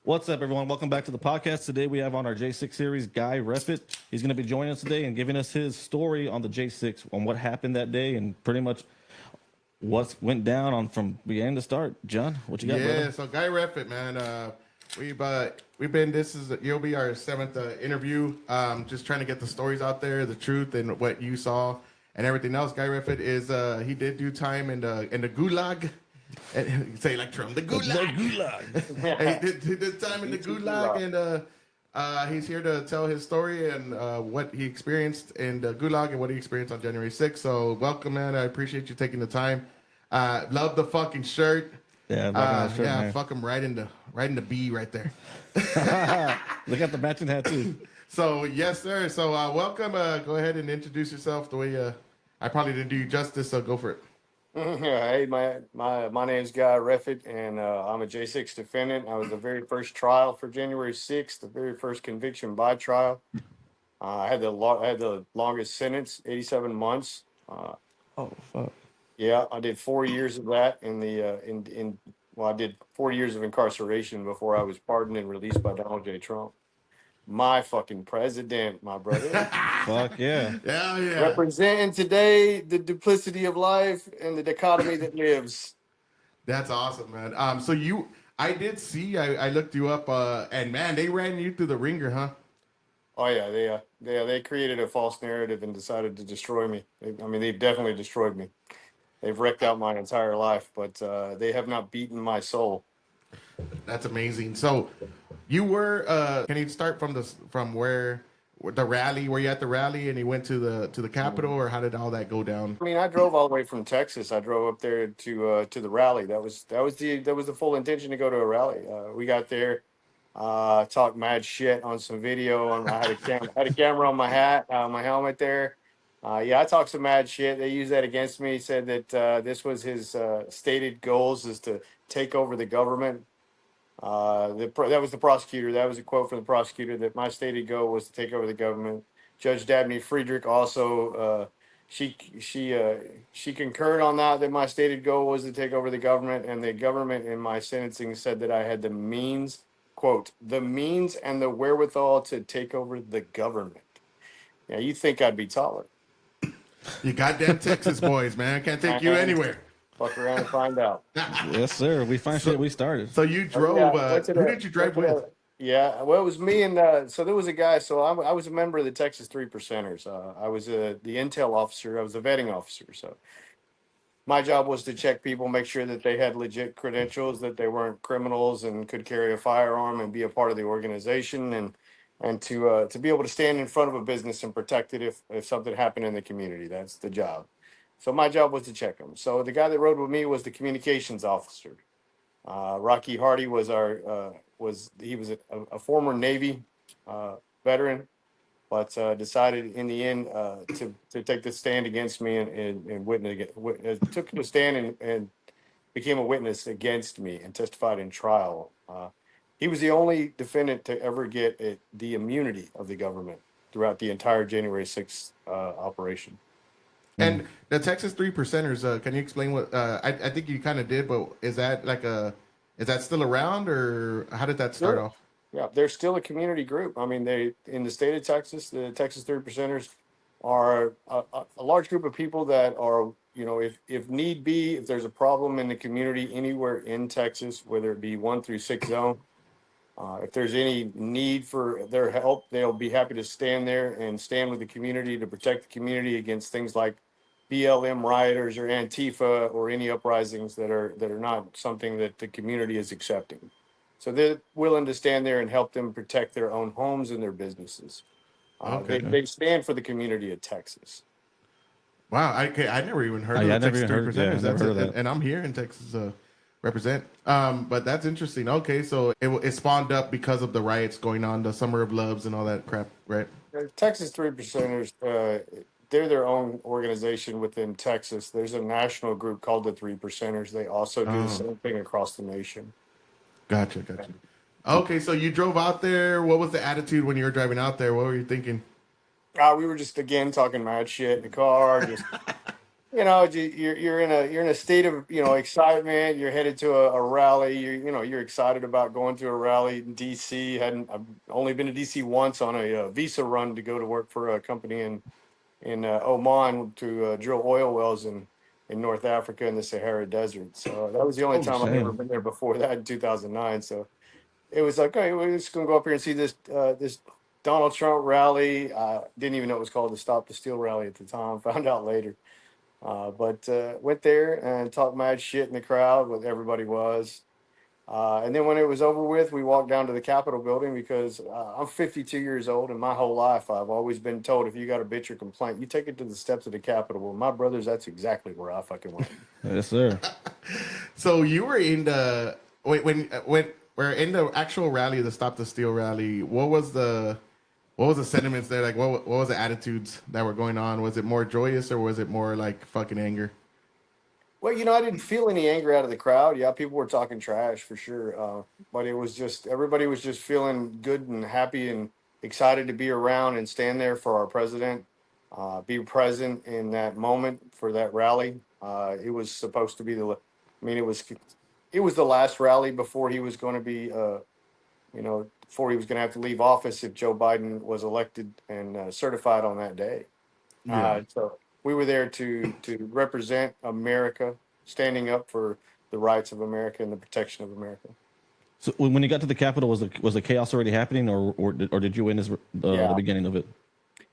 What's up, everyone? Welcome back to the podcast. Today we have on our J6 series Guy Reffitt. He's going to be joining us today and giving us his story on the J6, on what happened that day, and pretty much what went down on from beginning to start. John, what you got, brother? Yeah, so Guy Reffitt, man. We've been. You'll be our seventh interview. Just trying to get the stories out there, the truth, and what you saw, and everything else. Guy Reffitt is he did do time in the gulag. Say like Trump, the gulag. The gulag. And he did time in the gulag, and he's here to tell his story and what he experienced in the gulag and what he experienced on January 6th. So welcome, man. I appreciate you taking the time. Love the fucking shirt. Yeah, shirt, yeah, man. fuck him right in the B right there. Look at the matching hat too. So yes, sir. So welcome. Go ahead and introduce yourself the way I probably didn't do you justice. So go for it. Hey, my name's Guy Reffitt, and I'm a J6 defendant. I was the very first trial for January 6th, the very first conviction by trial. I had the longest sentence, 87 months. Oh fuck. Yeah, I did 4 years of that I did 4 years of incarceration before I was pardoned and released by Donald J. Trump. My fucking president, my brother. Fuck yeah. Yeah. Representing today the duplicity of life and the dichotomy that lives. That's awesome, man. I did see. I looked you up, and man, they ran you through the ringer, huh? Oh yeah, they created a false narrative and decided to destroy me. They've definitely destroyed me. They've wrecked out my entire life, but they have not beaten my soul. That's amazing. So, you were. Can you start from where the rally? Were you at the rally and you went to the Capitol, or how did all that go down? I drove all the way from Texas. I drove up there to the rally. That was the full intention to go to a rally. We got there, talked mad shit on some video, and I had a camera on my hat, my helmet there. I talked some mad shit. They used that against me. Said that this was his stated goals is to take over the government. That was the prosecutor. That was a quote from the prosecutor that my stated goal was to take over the government. Judge Dabney Friedrich also she concurred on that my stated goal was to take over the government, and the government in my sentencing said that I had the means, quote, the means and the wherewithal to take over the government. Yeah, you think I'd be taller? You goddamn Texas boys, man. Can't take you anywhere. Fuck around and find out. Yes, sir. We finally we started. So you drove. Who did you drive with? Yeah, well, it was me and so there was a guy. So I was a member of the Texas 3 Percenters. I was the intel officer. I was the vetting officer. So my job was to check people, make sure that they had legit credentials, that they weren't criminals and could carry a firearm and be a part of the organization, and to be able to stand in front of a business and protect it if something happened in the community. That's the job. So my job was to check them. So the guy that rode with me was the communications officer. Rocky Hardy was he was a former Navy veteran, but decided in the end to take the stand against me and took the stand and became a witness against me and testified in trial. He was the only defendant to ever get the immunity of the government throughout the entire January 6th operation. And the Texas 3 Percenters, can you explain what? I think you kind of did, but is that still around, or how did that start off? Yeah, they're still a community group. They in the state of Texas, the Texas 3 Percenters are a large group of people that are, if need be, if there's a problem in the community anywhere in Texas, whether it be 1 through 6 zone, if there's any need for their help, they'll be happy to stand there and stand with the community to protect the community against things like BLM rioters or Antifa or any uprisings that are not something that the community is accepting. So they're willing to stand there and help them protect their own homes and their businesses. They stand for the community of Texas. Wow, I never even heard of the Texas 3 Percenters. And I'm here in Texas. Represent. But that's interesting. Okay, so it spawned up because of the riots going on, the Summer of Loves and all that crap, right? Texas 3 Percenters, they're their own organization within Texas. There's a national group called the 3 Percenters. They also do the same thing across the nation. Gotcha. Okay, so you drove out there. What was the attitude when you were driving out there? What were you thinking? We were just, again, talking mad shit in the car, just you're in a state of excitement. You're headed to a rally. You're excited about going to a rally in DC. I've only been to DC once on a visa run to go to work for a company in Oman to drill oil wells in North Africa in the Sahara Desert. So that was the only Holy time I've ever shame. been there before that in 2009. So it was like, okay, we're just gonna go up here and see this Donald Trump rally. Didn't even know it was called the Stop the Steal rally at the time. Found out later. But went there and talked mad shit in the crowd, what everybody was. And then when it was over with, we walked down to the Capitol building because I'm 52 years old, and my whole life I've always been told if you got a bitch or complaint, you take it to the steps of the Capitol. Well, my brothers, that's exactly where I fucking went. Yes, sir. So you were in the when we're in the actual rally, the Stop the Steal rally. What was the sentiments there? Like, what was the attitudes that were going on? Was it more joyous or was it more like fucking anger? Well, I didn't feel any anger out of the crowd. Yeah, people were talking trash for sure. But it was just everybody was just feeling good and happy and excited to be around and stand there for our president, be present in that moment for that rally. It was supposed to be I mean, it was the last rally before he was going to be, before he was going to have to leave office if Joe Biden was elected and certified on that day. Yeah. So we were there to represent America, standing up for the rights of America and the protection of America. So when you got to the Capitol, was the chaos already happening, or did you witness the Yeah, beginning of it?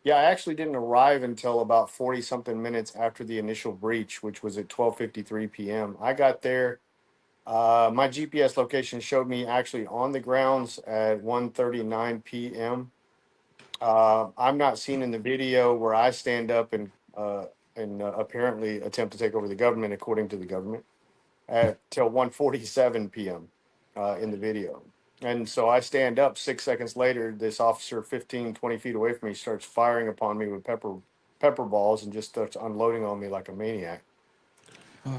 yeah. I actually didn't arrive until about 40 something minutes after the initial breach, which was at 12:53 p.m. I got there. My GPS location showed me actually on the grounds at 1:39 p.m. I'm not seen in the video where I stand up and apparently attempt to take over the government, according to the government, at till 1:47 p.m. In the video. And so I stand up 6 seconds later. This officer, 15, 20 feet away from me, starts firing upon me with pepper balls and just starts unloading on me like a maniac.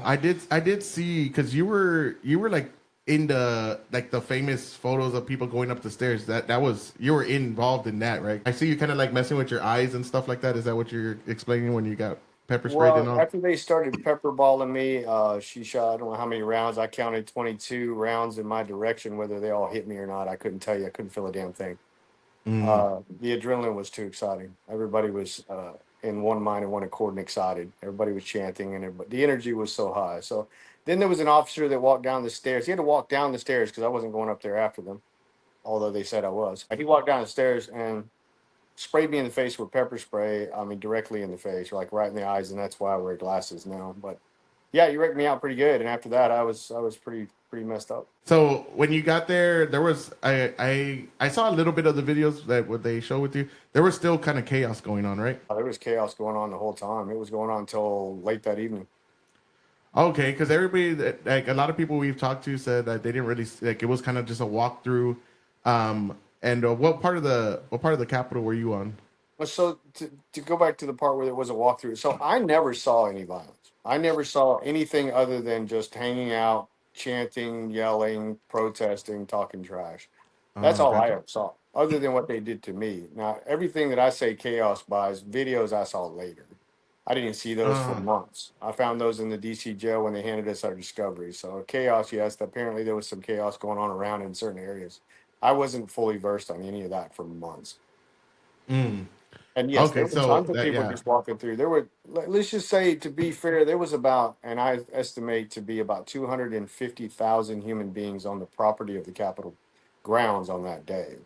I did see because you were like in the famous photos of people going up the stairs. That was you were involved in that, right? I see you kind of like messing with your eyes and stuff like that. Is that what you're explaining when you got pepper sprayed and Well, all? after they started pepper balling me, she shot, I don't know how many rounds. I counted 22 rounds in my direction. Whether they all hit me or not, I couldn't tell you. I couldn't feel a damn thing. Mm. The adrenaline was too exciting. Everybody was in one mind and one accord and excited. Everybody was chanting, and the energy was so high. So then there was an officer that walked down the stairs. He had to walk down the stairs because I wasn't going up there after them, although they said I was. He walked down the stairs and sprayed me in the face with pepper spray. I mean, directly in the face, like right in the eyes, and that's why I wear glasses now. But yeah, you wrecked me out pretty good. And after that, I was pretty messed up. So when you got there, there was I saw a little bit of the videos that what they show with you. There was still kind of chaos going on, right? There was chaos going on the whole time. It was going on until late that evening. Okay, because everybody like a lot of people we've talked to said that they didn't really like it was kind of just a walkthrough. And what part of the Capitol were you on? Well, so to go back to the part where there was a walkthrough, so I never saw any violence. I never saw anything other than just hanging out, chanting, yelling, protesting, talking trash. That's all I Gotcha. ever saw, other than what they did to me. Now, everything that I say chaos buys, videos I saw later. I didn't see those for Uh, months. I found those in the DC jail when they handed us our discovery. So chaos, yes, apparently there was some chaos going on around in certain areas. I wasn't fully versed on any of that for months. mm. And yes, there Okay, were so tons of that people yeah. just walking through. Let's just say, to be fair, there was about, and I estimate to be about 250,000 human beings on the property of the Capitol grounds on that day.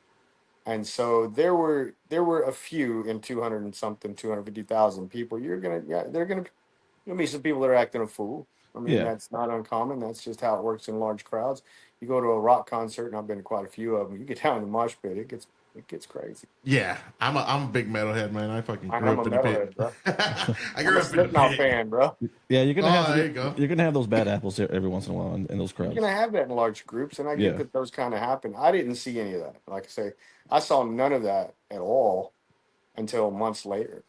And so there were a few in 200 and something, 250,000 people. There are gonna be some people that are acting a fool. I mean, Yeah. that's not uncommon. That's just how it works in large crowds. You go to a rock concert, and I've been to quite a few of them. You get down in the mosh pit, it gets crazy. Yeah, I'm a big metalhead, man. I fucking grew I'm a up in a pit. metalhead, bro. I I'm grew a up in a Slipknot pit. fan, bro. Yeah, Oh, there you go. you're gonna have those bad apples here every once in a while in those You're crowds. gonna have that in large groups, and I get Yeah. that those kind of happen. I didn't see any of that. Like I say, I saw none of that at all until months later.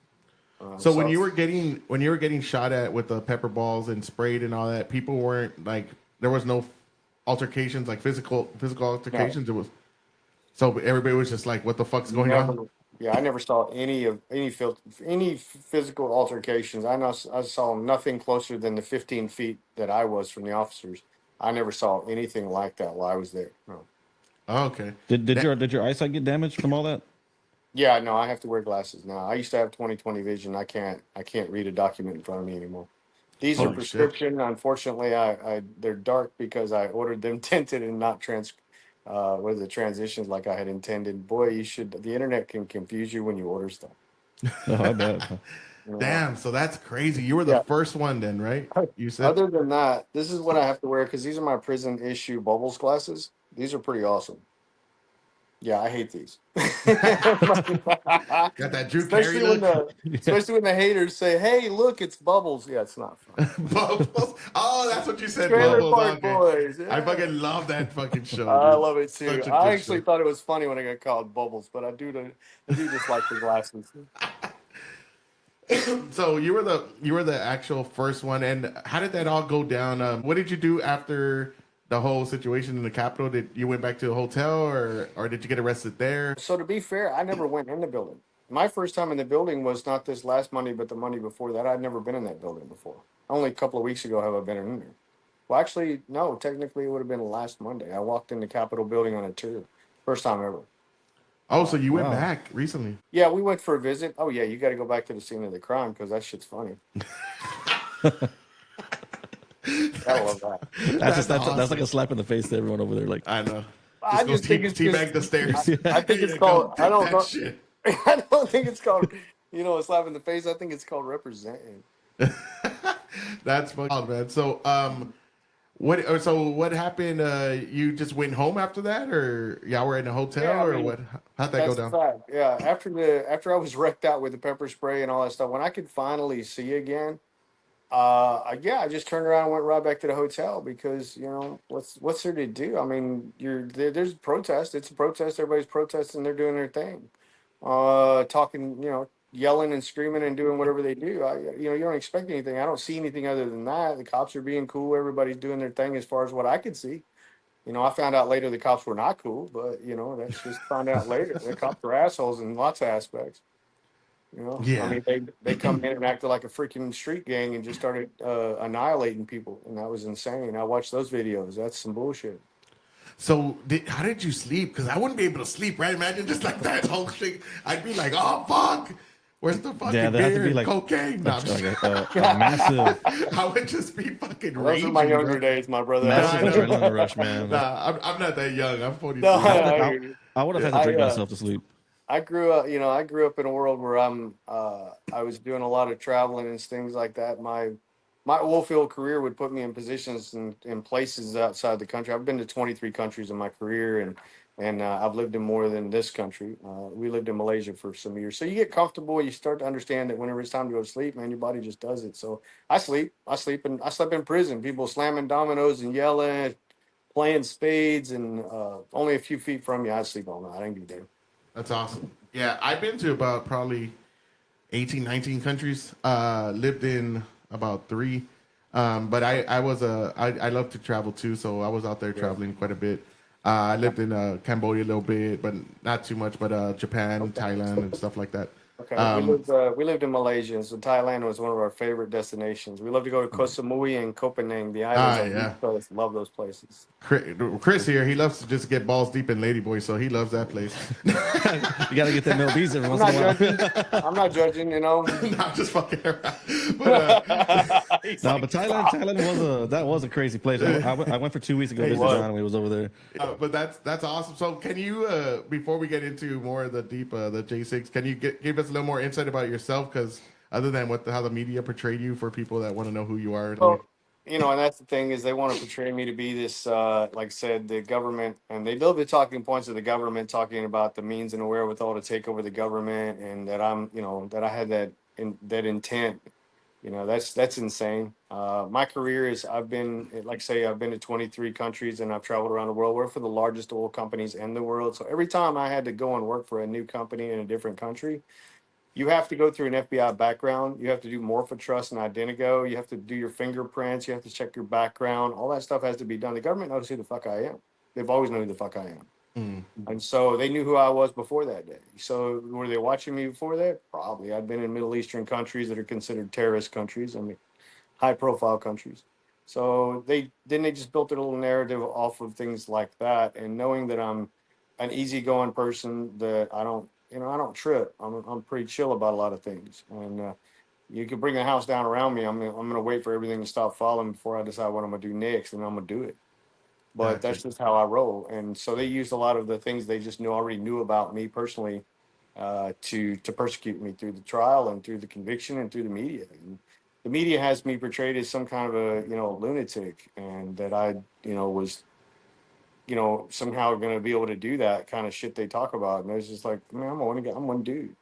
So when So you were getting shot at with the pepper balls and sprayed and all that, people weren't like there was no altercations like physical no, altercations. It was so everybody was just like, "What the fuck's going never, on?" Yeah, I never saw any physical altercations. I saw nothing closer than the 15 feet that I was from the officers. I never saw anything like that while I was there. No. Oh, okay. Did your eyesight get damaged from all that? Yeah, no, I have to wear glasses now. I used to have 20/20 vision. I can't read a document in front of me anymore. These are Holy shit. prescription. Unfortunately, they're dark because I ordered them tinted and not what is it, transitions like I had intended. Boy, the internet can confuse you when you order stuff. Oh, I bet. Yeah. Damn, so that's crazy. You were the Yeah. first one then, right? You said? Other than that, this is what I have to wear because these are my prison issue bubbles glasses. These are pretty awesome. Yeah, I hate these. Got that Drew Carey especially when look? the especially when the haters say, "Hey, look, it's bubbles." Yeah, it's not fun. Bubbles. Oh, that's what you said. Trailer Bubbles. Park Okay. Boys. I Yeah. fucking love that fucking show, I dude. love it too. Such a I good actually show. thought it was funny when I got called bubbles, but I do just like the glasses. So you were the actual first one, and how did that all go down? What did you do after the whole situation in the Capitol? Did you went back to a hotel, or did you get arrested there? So to be fair, I never went in the building. My first time in the building was not this last Monday, but the Monday before that. I'd never been in that building before. Only a couple of weeks ago have I been in there. Well, actually, no. Technically, it would have been last Monday. I walked in the Capitol building on a tour, first time ever. Oh, so you went Wow. back recently? Yeah, we went for a visit. Oh yeah, you got to go back to the scene of the crime because that shit's funny. I love that. That's like a slap in the face to everyone over there. Like, I know. I Just go just think it's teabag just. the stairs. I think it's Yeah, called. go I take don't that know. shit. I don't think it's called. A slap in the face. I think it's called representing. That's fucking man. So what happened? You just went home after that, or y'all were in a hotel, Yeah, I or mean, what? How'd that go that's the down? fact. Yeah, after I was wrecked out with the pepper spray and all that stuff, when I could finally see again, I just turned around and went right back to the hotel because what's there to do? I mean, there's a protest. It's a protest. Everybody's protesting. They're doing their thing, talking, yelling and screaming and doing whatever they do. You don't expect anything. I don't see anything other than that. The cops are being cool. Everybody's doing their thing as far as what I could see. I found out later the cops were not cool, but that's just found out later. The cops are assholes in lots of aspects. I Yeah. mean, they come in and acted like a freaking street gang and just started annihilating people, and that was insane. I watched those videos. That's some bullshit. So how did you sleep? Because I wouldn't be able to sleep, right? Imagine just like that whole shit. I'd be like, oh fuck, where's the fucking yeah, there had to beer be and like cocaine? No, I'm just- a massive, I would just be fucking Well, those are raging, my bro. younger days, my brother. massive I know. adrenaline rush, man. I'm not that young. I'm No, 42. I would have had to drink myself to sleep. I grew up, I grew up in a world where I was doing a lot of traveling and things like that. My oil field career would put me in positions in places outside the country. I've been to 23 countries in my career, and I've lived in more than this country. We lived in Malaysia for some years. So you get comfortable. You start to understand that whenever it's time to go to sleep, man, your body just does it. So I slept in prison. People slamming dominoes and yelling, playing spades, and only a few feet from you, I'd sleep all night. I ain't be there. That's awesome. Yeah, I've been to about probably 18, 19 countries. Lived in about 3. But I love to travel too, so I was out there traveling quite a bit. I lived in Cambodia a little bit, but not too much. But Japan, Thailand, and stuff like that. Okay, we lived in Malaysia, and so Thailand was one of our favorite destinations. We love to go to Koh Samui and Koh Phangan, the islands on the Yeah. East Coast. Love those places. Chris here, he loves to just get balls deep in ladyboy, so he loves that place. You got to get that Mel B's every I'm once in not a while. judging. I'm not judging. Not just fucking around. But He's No, like, but Thailand was a crazy place. I went for 2 weeks ago to visit was. John when he was over there. but that's awesome. So can you, before we get into more of the deep, the J6, can you give us a little more insight about yourself? Because other than how the media portrayed you, for people that want to know who you are. well, and that's the thing is they want to portray me to be this, like I said, the government, and they build the talking points of the government, talking about the means and the wherewithal to take over the government, and that that I had that intent. That's insane. My career is I've been, like I say, I've been to 23 countries and I've traveled around the world. Worked for the largest oil companies in the world. So every time I had to go and work for a new company in a different country, you have to go through an FBI background. You have to do Morphotrust and Identigo. You have to do your fingerprints. You have to check your background. All that stuff has to be done. The government knows who the fuck I am. They've always known who the fuck I am. And so they knew who I was before that day. So were they watching me before that? Probably. I'd been in Middle Eastern countries that are considered terrorist countries. I mean, high profile countries. So they just built their little narrative off of things like that. And knowing that I'm an easygoing person, that I don't trip. I'm pretty chill about a lot of things. And you could bring the house down around me. I'm gonna wait for everything to stop falling before I decide what I'm gonna do next, and I'm gonna do it. But Gotcha. that's just how I roll. And so they used a lot of the things they just already knew about me personally, to persecute me through the trial and through the conviction and through the media. And the media has me portrayed as some kind of a lunatic, and that I was somehow going to be able to do that kind of shit they talk about. And it's just like, man, I'm one dude. I'm one dude.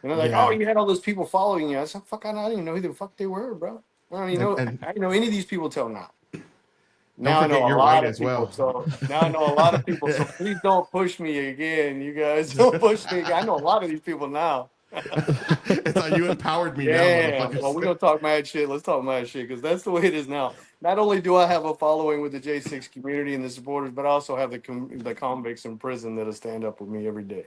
Like, oh, Yeah. you had all those people following you. I said, fuck, I didn't even know who the fuck they were, bro. I don't even know. And I didn't know any of these people till now. don't Now I forget know a you're lot white of as people. well. So now I know a lot of people. So please don't push me again, you guys. Don't push me again. I know a lot of these people now. It's like you empowered me now, Damn. Well, we're motherfuckers. gonna talk mad shit. Let's talk mad shit because that's the way it is now. Not only do I have a following with the J6 community and the supporters, but I also have the convicts in prison that'll stand up with me every day.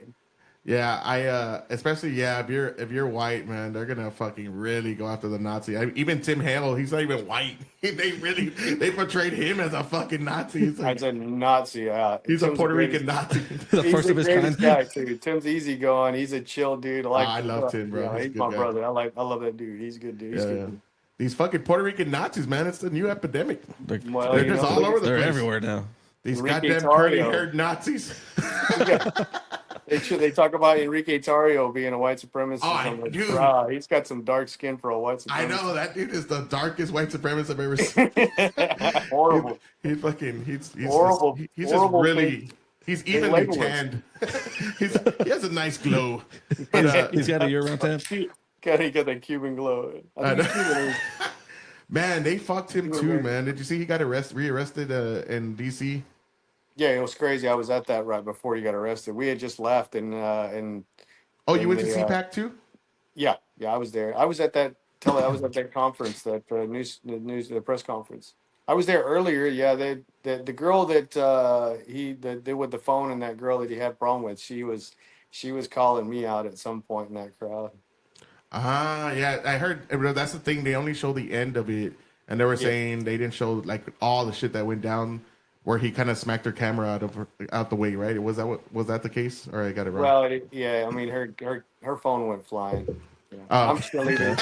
Yeah, especially if you're white, man, they're gonna fucking really go after the Nazi. Even Tim Hale, he's not even white. They portrayed him as a fucking Nazi. It's I like said Nazi. he's a Tim's Puerto the greatest. Rican Nazi. The He's first the of his greatest kind. guy too. Tim's easygoing. He's a chill dude. I love Tim, bro. He's a He's good my guy. brother. I love that dude. He's a good dude. He's Yeah, a yeah. good dude. These fucking Puerto Rican Nazis, man, it's the new epidemic. Well, They're just all look over at the They're place. everywhere now. These Enrique goddamn curly Tarrio. haired Nazis. Yeah. They talk about Enrique Tarrio being a white supremacist. I'm like, Dude, bruh, he's got some dark skin for a white I supremacist. know that dude is the darkest white supremacist I've ever seen. Horrible. He's just Horrible really thing. he's evenly Legolas. tanned. He has a nice glow. But He's got a year-round tan. He got that Cuban glow. I think he's Cuban. man, they fucked him too, man. Did you see he got rearrested in DC? Yeah, it was crazy. I was at that right before he got arrested. We had just left, and Oh, you in went to the, CPAC too? yeah, I was there. I was at that conference, that the press conference. I was there earlier. Yeah, the girl that that did with the phone, and that girl that he had a problem with, she was calling me out at some point in that crowd. Yeah, I heard. That's the thing. They only show the end of it, and they were saying they didn't show like all the shit that went down, where he kind of smacked her camera out the way. Right? Was that the case, or I got it wrong? Well, yeah. I mean, her phone went flying. Yeah. Oh, I'm still leaving.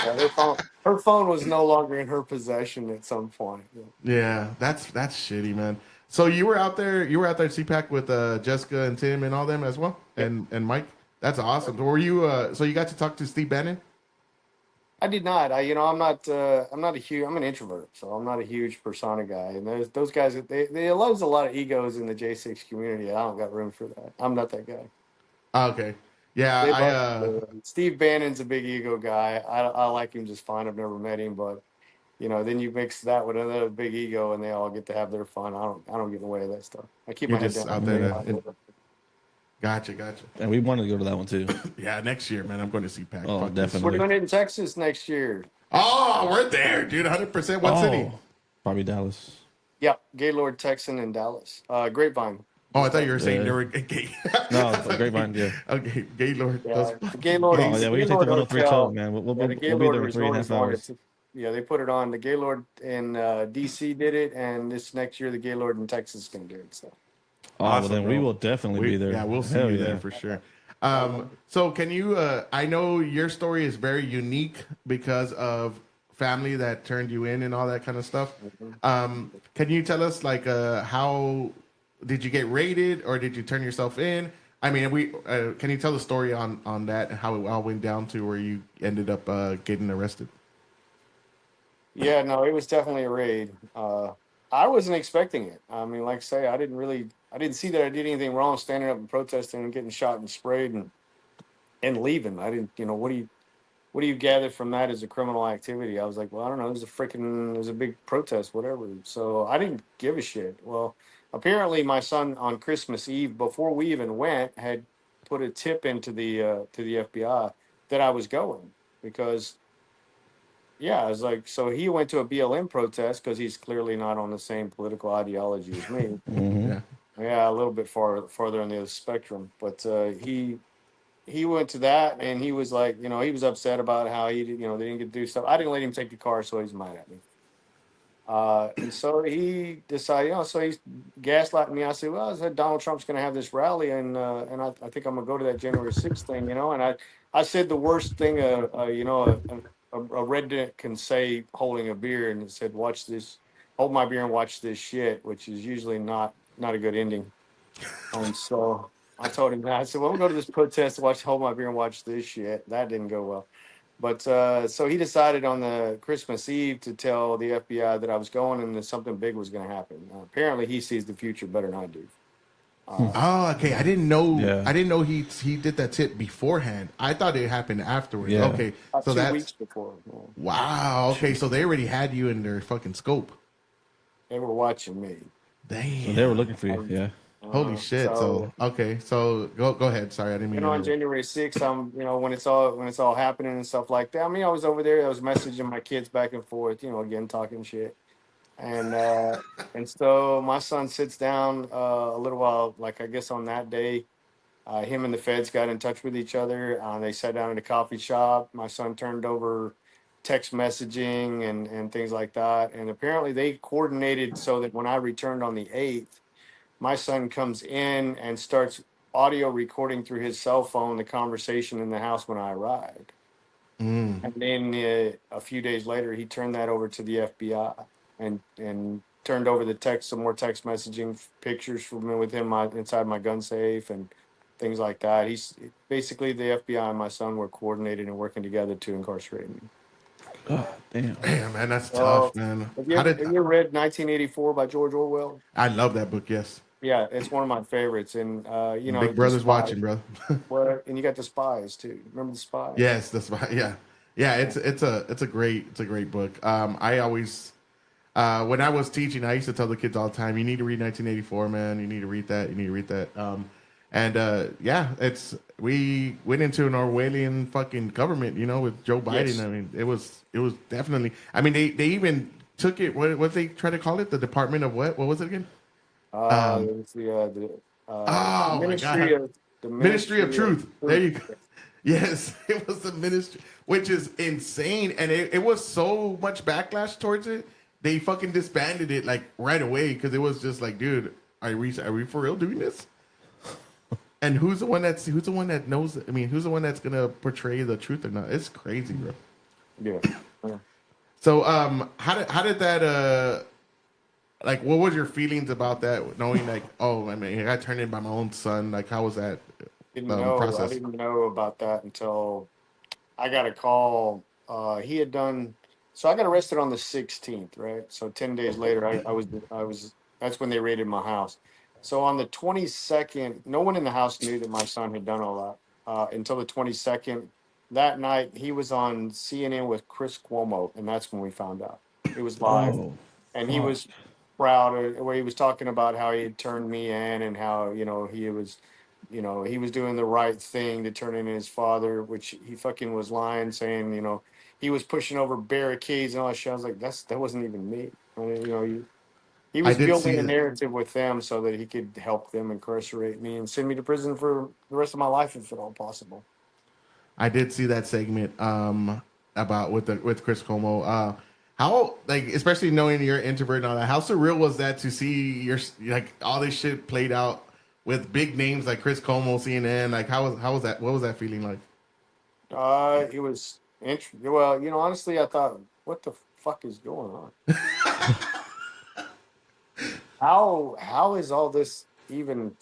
Her phone was no longer in her possession at some point. yeah, that's shitty, man. So you were out there at CPAC with Jessica and Tim and all them as well, and Mike. That's awesome. Were you? So you got to talk to Steve Bannon? I did not. I'm not I'm an introvert, so I'm not a huge persona guy. And those guys, they allows a lot of egos in the J6 community. I don't got room for that. I'm not that guy. Okay. Yeah, Steve Bannon's a big ego guy. I like him just fine. I've never met him, but then you mix that with another big ego, and they all get to have their fun. I don't get in the way of that stuff. I keep You're my head just down. out there Gotcha. And we wanted to go to that one too. Yeah, next year, man, I'm going to CPAC. Oh, Fuck this. definitely. We're doing it in Texas next year. Oh, we're there, dude. 100%. What city? Probably Dallas. Yep, Gaylord, Texan, and Dallas. Grapevine. Oh, I thought you were saying Yeah. they were gay. No, it's a Grapevine, yeah. Okay, Gaylord. Yeah, the Gaylord. Oh, yeah, we can take the 103 tow, man. We'll The be Gaylord there in 3.5 hours. Yeah, they put it on. The Gaylord in DC did it, and this next year the Gaylord in Texas is going to do it. So. Well, then bro. we will definitely be there. Yeah, we'll see Hell you yeah. there for sure. So can you, I know your story is very unique because of family that turned you in and all that kind of stuff. Can you tell us like how did you get raided or did you turn yourself in? I mean, can you tell the story on that and how it all went down to where you ended up getting arrested? Yeah, no, it was definitely a raid. I wasn't expecting it. I mean, like I say, I didn't see that I did anything wrong standing up and protesting and getting shot and sprayed and leaving. I didn't, what do you gather from that as a criminal activity? I was like, well, I don't know. It was a big protest, whatever. So I didn't give a shit. Well, apparently my son on Christmas Eve, before we even went, had put a tip into the FBI that I was going because, yeah, I was like, so he went to a BLM protest because he's clearly not on the same political ideology as me. Mm-hmm. Yeah. Yeah, a little bit farther on the other spectrum. But he went to that, and he was like, he was upset about how they didn't get to do stuff. I didn't let him take the car, so he's mad at me. And so he decided, so he's gaslighting me. I said, well, I said Donald Trump's going to have this rally, and I think I'm going to go to that January 6th thing, and I said the worst thing a redneck can say holding a beer, and it said, watch this, hold my beer and watch this shit, which is usually not a good ending. And so I told him that. I said, well, we'll go to this protest, hold my beer and watch this shit. That didn't go well. But so he decided on the Christmas Eve to tell the FBI that I was going and that something big was going to happen. Apparently, he sees the future better than I do. Oh, okay. I didn't know. Yeah. I didn't know he did that tip beforehand. I thought it happened afterwards. Yeah. Okay, so 2 that's weeks before. wow. Okay, so they already had you in their fucking scope. They were watching me. Damn. So they were looking for you. Yeah. Holy shit. So okay. So go ahead. Sorry, I didn't mean. On January 6th, I'm when it's all happening and stuff like that. I mean, I was over there. I was messaging my kids back and forth. Again talking shit. And so my son sits down a little while, like I guess on that day, him and the feds got in touch with each other. They sat down in a coffee shop. My son turned over text messaging and things like that. And apparently they coordinated so that when I returned on the 8th, my son comes in and starts audio recording through his cell phone the conversation in the house when I arrived. And then a few days later, he turned that over to the FBI and turned over some more text messaging pictures from me with him inside my gun safe and things like that. He's basically the FBI and my son were coordinated and working together to incarcerate me. Oh, damn. Damn, man, that's tough, man. Have you ever read 1984 by George Orwell? I love that book. Yes. Yeah, it's one of my favorites. And Big Brother's watching, bro. Well, and you got The Spies too. Remember The Spies? Yes, that's right. Yeah, yeah. It's a great book. I always when I was teaching, I used to tell the kids all the time, you need to read 1984, man. You need to read that. You need to read that. Yeah, we went into an Orwellian fucking government, with Joe Biden. Yes. I mean, it was definitely. I mean, they even took it. What they try to call it? The Department of what? What was it again? It was the Oh my Ministry God. of the Ministry of Truth. There you go. Yes, it was the ministry, which is insane, and it was so much backlash towards it. They fucking disbanded it like right away because it was just like, dude, are we for real doing this? And who's the one that knows? I mean, who's the one that's gonna portray the truth or not? It's crazy, bro. Yeah. So, how did that like, what was your feelings about that? Knowing like, oh, I mean, I got turned in by my own son. Like, how was that process? I didn't know about that until I got a call. He had done. So I got arrested on the 16th, right? So 10 days later, I was. That's when they raided my house. So on the 22nd, no one in the house knew that my son had done all that until the 22nd. That night, he was on CNN with Chris Cuomo, and that's when we found out. It was live, Oh, and he was proud where he was talking about how he had turned me in and how he was doing the right thing to turn in his father, which he fucking was lying, saying he was pushing over barricades and all that shit. I was like, that wasn't even me. I mean, he was building a narrative with them so that he could help them incarcerate me and send me to prison for the rest of my life if at all possible. I did see that segment about with Chris Cuomo. How, like, especially knowing you're an introvert and all that, how surreal was that to see your like all this shit played out with big names like Chris Cuomo, CNN? Like, how was that? What was that feeling like? It was interesting. Well, honestly, I thought, what the fuck is going on? How is all this even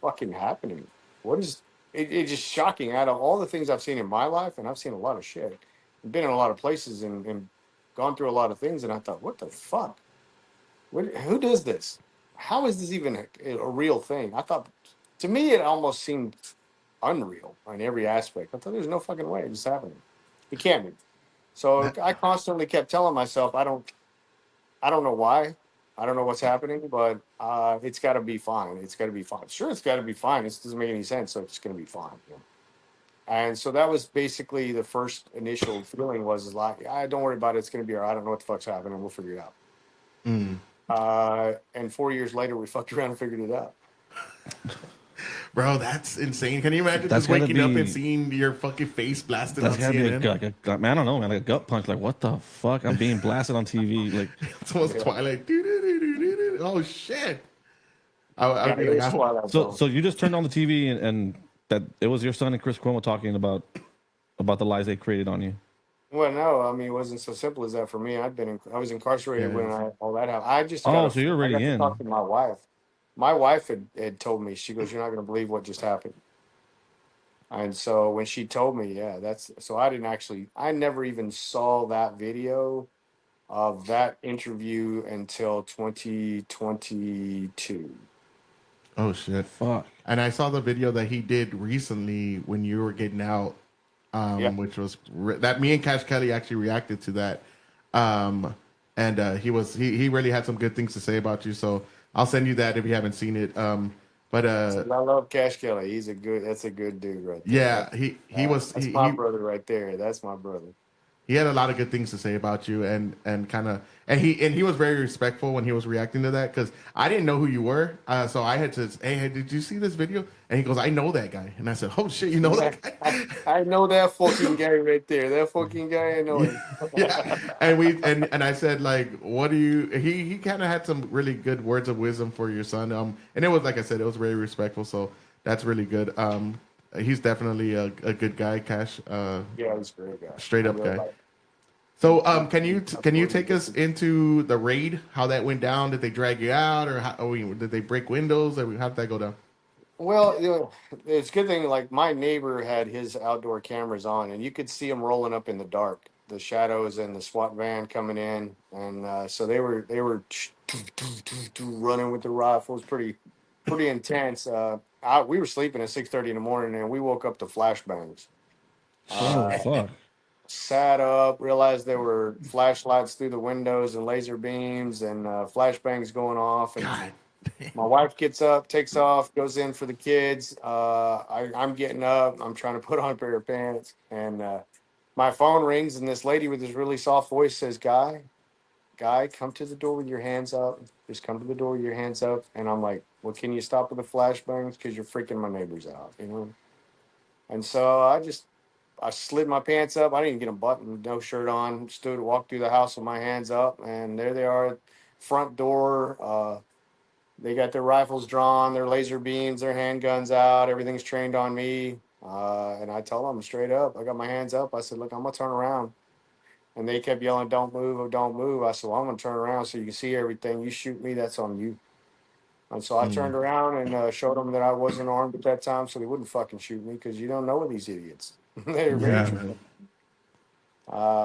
fucking happening? What is it? It's just shocking. Out of all the things I've seen in my life, and I've seen a lot of shit, I've been in a lot of places and gone through a lot of things, and I thought, what the fuck? Who does this? How is this even a real thing? I thought, to me, it almost seemed unreal in every aspect. I thought there's no fucking way it's happening. It can't be. So I constantly kept telling myself, I don't know why. I don't know what's happening, but it's got to be fine. It's got to be fine. Sure, it's got to be fine. This doesn't make any sense, so it's going to be fine. And so that was basically the first initial feeling was like, don't worry about it. It's going to be all right. I don't know what the fuck's happening. We'll figure it out. And 4 years later, we fucked around and figured it out. Bro, that's insane. Can you imagine That's just gotta waking up be- and seeing your fucking face blasted That's on gotta be CNN? like a gut, man. I don't know, man. Like a gut punch. Like what the fuck? I'm being blasted on TV. Like It's almost Yeah. Twilight. Doo-doo-doo-doo-doo-doo. Oh shit! I'd Yeah, be it like, was I hope. Twilight so Zone. so you just turned on the TV and that it was your son and Chris Cuomo talking about the lies they created on you. Well, no, I mean, it wasn't so simple as that for me. I was incarcerated when Yes. all that happened. I just Oh, so you're I already got to talk in. to my wife. My wife had told me, she goes, "You're not going to believe what just happened." And so when she told me, yeah, that's so I never even saw that video of that interview until 2022. Oh shit! Fuck. And I saw the video that he did recently when you were getting out, Yeah. which was that me and Cash Kelly actually reacted to that, and he really had some good things to say about you. So I'll send you that if you haven't seen it. But I love Cash Kelly. That's a good dude right there. yeah, That's my brother right there. That's my brother. he had a lot of good things to say about you, and kind of and he was very respectful when he was reacting to that because I didn't know who you were, so I had to hey, did you see this video? And he goes, I know that guy, and I said, oh shit, you know that guy? I know that fucking guy right there. That fucking guy, I know him. Yeah, and I said like, what do you? He kind of had some really good words of wisdom for your son, and it was like I said, it was very respectful, so that's really good. He's definitely a good guy, Cash. Yeah, he's a great guy. Straight I up really guy. like him. So, can you take us into the raid? How that went down? Did they drag you out, or did they break windows? Or how did that go down? Well, it's a good thing. Like my neighbor had his outdoor cameras on, and you could see them rolling up in the dark, the shadows and the SWAT van coming in, and so they were running with the rifles, pretty intense. We were sleeping at 6:30 in the morning, and we woke up to flashbangs. Oh Uh, fuck. Sat up, realized there were flashlights through the windows and laser beams and flashbangs going off, and God. my wife gets up, takes off, goes in for the kids. I'm getting up. I'm trying to put on a pair of pants. And my phone rings, and this lady with this really soft voice says, Guy, come to the door with your hands up. Just come to the door with your hands up. And I'm like, well, can you stop with the flashbangs? Because you're freaking my neighbors out, you know? And so I slid my pants up. I didn't even get a button, no shirt on. Walked through the house with my hands up. And there they are, front door. They got their rifles drawn, their laser beams, their handguns out. Everything's trained on me. And I tell them straight up, I got my hands up. I said, look, I'm going to turn around. And they kept yelling, don't move, oh, don't move. I said, well, I'm going to turn around so you can see everything. You shoot me, that's on you. And so I turned around and showed them that I wasn't armed at that time so they wouldn't fucking shoot me because you don't know these idiots. They're very Yeah, true. man.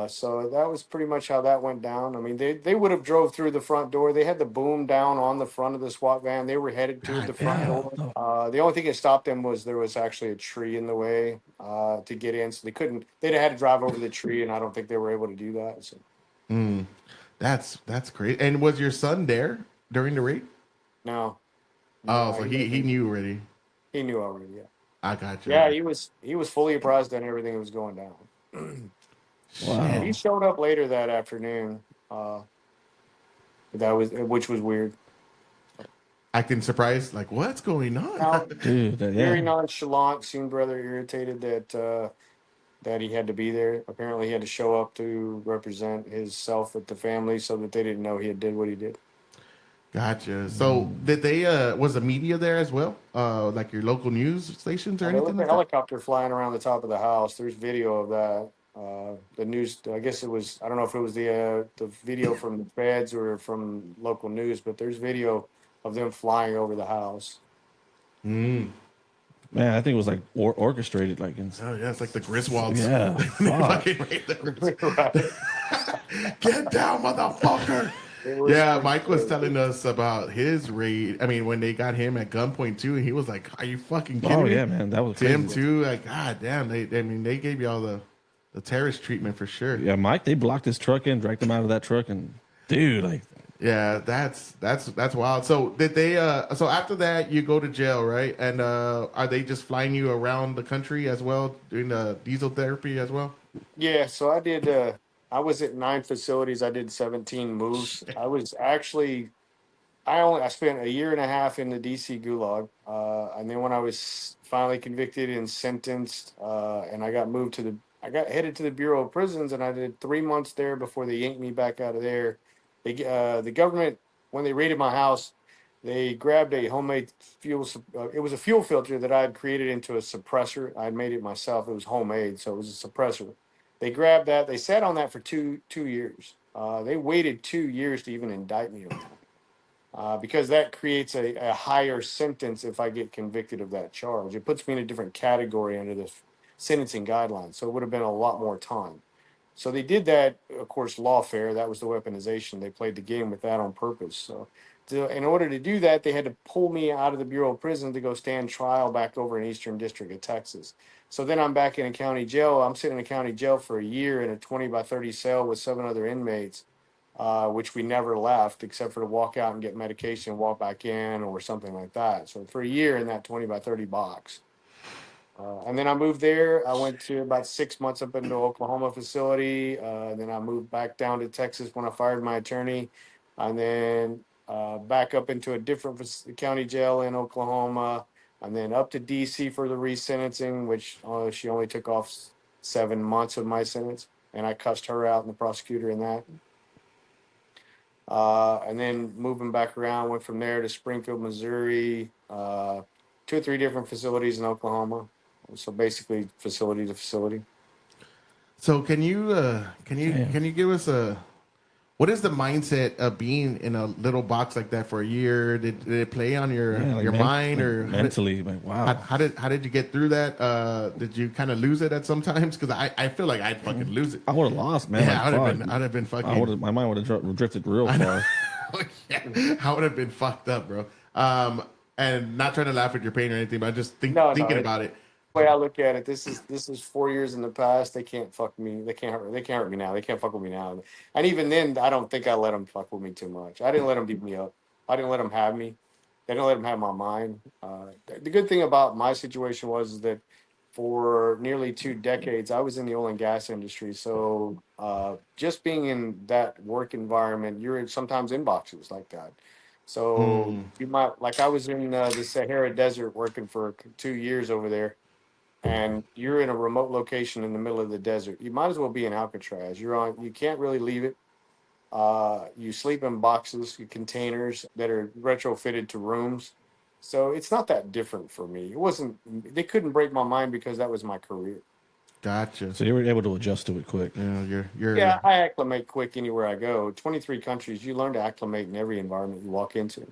So that was pretty much how that went down. I mean, they would have drove through the front door. They had the boom down on the front of the SWAT van. They were headed to the front Yeah. door. The only thing that stopped them was there was actually a tree in the way to get in, so they couldn't. They'd had to drive over the tree, and I don't think they were able to do that. So That's great. And was your son there during the raid? no, Oh, no, so he knew already. he knew already. Yeah, I got you. yeah, he was fully apprised on everything that was going down. Wow. He showed up later that afternoon. Which was weird. Acting surprised, like what's going on? Now, Dude, very yeah. nonchalant, seemed rather irritated that he had to be there. Apparently, he had to show up to represent himself with the family, so that they didn't know he had did what he did. Gotcha. So did they? Was the media there as well? Like your local news stations or There was anything a like that? helicopter flying around the top of the house. There's video of that. The news, I guess it was. I don't know if it was the video from the feds or from local news, but there's video of them flying over the house. Mm. Man, I think it was like orchestrated, like in, Oh yeah, it's like the Griswolds. yeah. They Fuck. fucking raid the Right. Get down, motherfucker! It was Yeah, pretty Mike was crazy. telling us about his raid. I mean, when they got him at gunpoint too, and he was like, "Are you fucking kidding Oh me?" yeah, man, that was Tim crazy. too. Like, God damn, they gave you all the terrorist treatment for sure. Yeah, Mike, they blocked his truck in, dragged him out of that truck, and dude, like, Yeah, that's wild. So did they? So after that, you go to jail, right? And are they just flying you around the country as well, doing the diesel therapy as well? Yeah, so I did. I was at 9 facilities. I did 17 moves. I was actually I spent a year and a half in the DC gulag, and then when I was finally convicted and sentenced, and I got headed to the Bureau of Prisons, and I did 3 months there before they yanked me back out of there. The government, when they raided my house, they grabbed a homemade it was a fuel filter that I had created into a suppressor. I had made it myself. It was homemade, so it was a suppressor. They grabbed that. They sat on that for two years. They waited 2 years to even indict me on that. Because that creates a higher sentence if I get convicted of that charge. It puts me in a different category under the sentencing guidelines. So it would have been a lot more time. So they did that, of course, lawfare. That was the weaponization. They played the game with that on purpose. So in order to do that, they had to pull me out of the Bureau of Prisons to go stand trial back over in Eastern District of Texas. So then I'm back in a county jail. I'm sitting in a county jail for a year in a 20 by 30 cell with 7 other inmates, which we never left except for to walk out and get medication and walk back in or something like that. So for a year in that 20 by 30 box. And then I moved there. I went to about 6 months up into Oklahoma facility. Then I moved back down to Texas when I fired my attorney. And then back up into a different county jail in Oklahoma. And then up to DC for the resentencing, which she only took off 7 months of my sentence. And I cussed her out and the prosecutor in that. And then moving back around, went from there to Springfield, Missouri, 2 or 3 different facilities in Oklahoma. So basically, facility to facility. So can you Damn. can you give us what is the mindset of being in a little box like that for a year? Did it play on your Yeah, like mind, like or mentally, like wow. how did you get through that? Did you kind of lose it at some times? Because I feel like I'd fucking lose it. I would have lost, man. Yeah, Like, I'd have been fucking. my mind would have drifted real far. Yeah, I would have been fucked up, bro. And not trying to laugh at your pain or anything, but just thinking about it. The way I look at it, this is 4 years in the past. They can't fuck me. They can't hurt me now. They can't fuck with me now. And even then, I don't think I let them fuck with me too much. I didn't let them beat me up. I didn't let them have me. They didn't let them have my mind. The good thing about my situation was that for nearly 2 decades, I was in the oil and gas industry. So just being in that work environment, you're sometimes in boxes like that. So you might, like I was in the Sahara Desert working for 2 years over there, and you're in a remote location in the middle of the desert. You might as well be in Alcatraz. You can't really leave it. You sleep in boxes, containers that are retrofitted to rooms. So it's not that different for me. It wasn't, they couldn't break my mind because that was my career. Gotcha. So you were able to adjust to it quick. Yeah, you're Yeah, I acclimate quick anywhere I go. 23 countries, you learn to acclimate in every environment you walk into.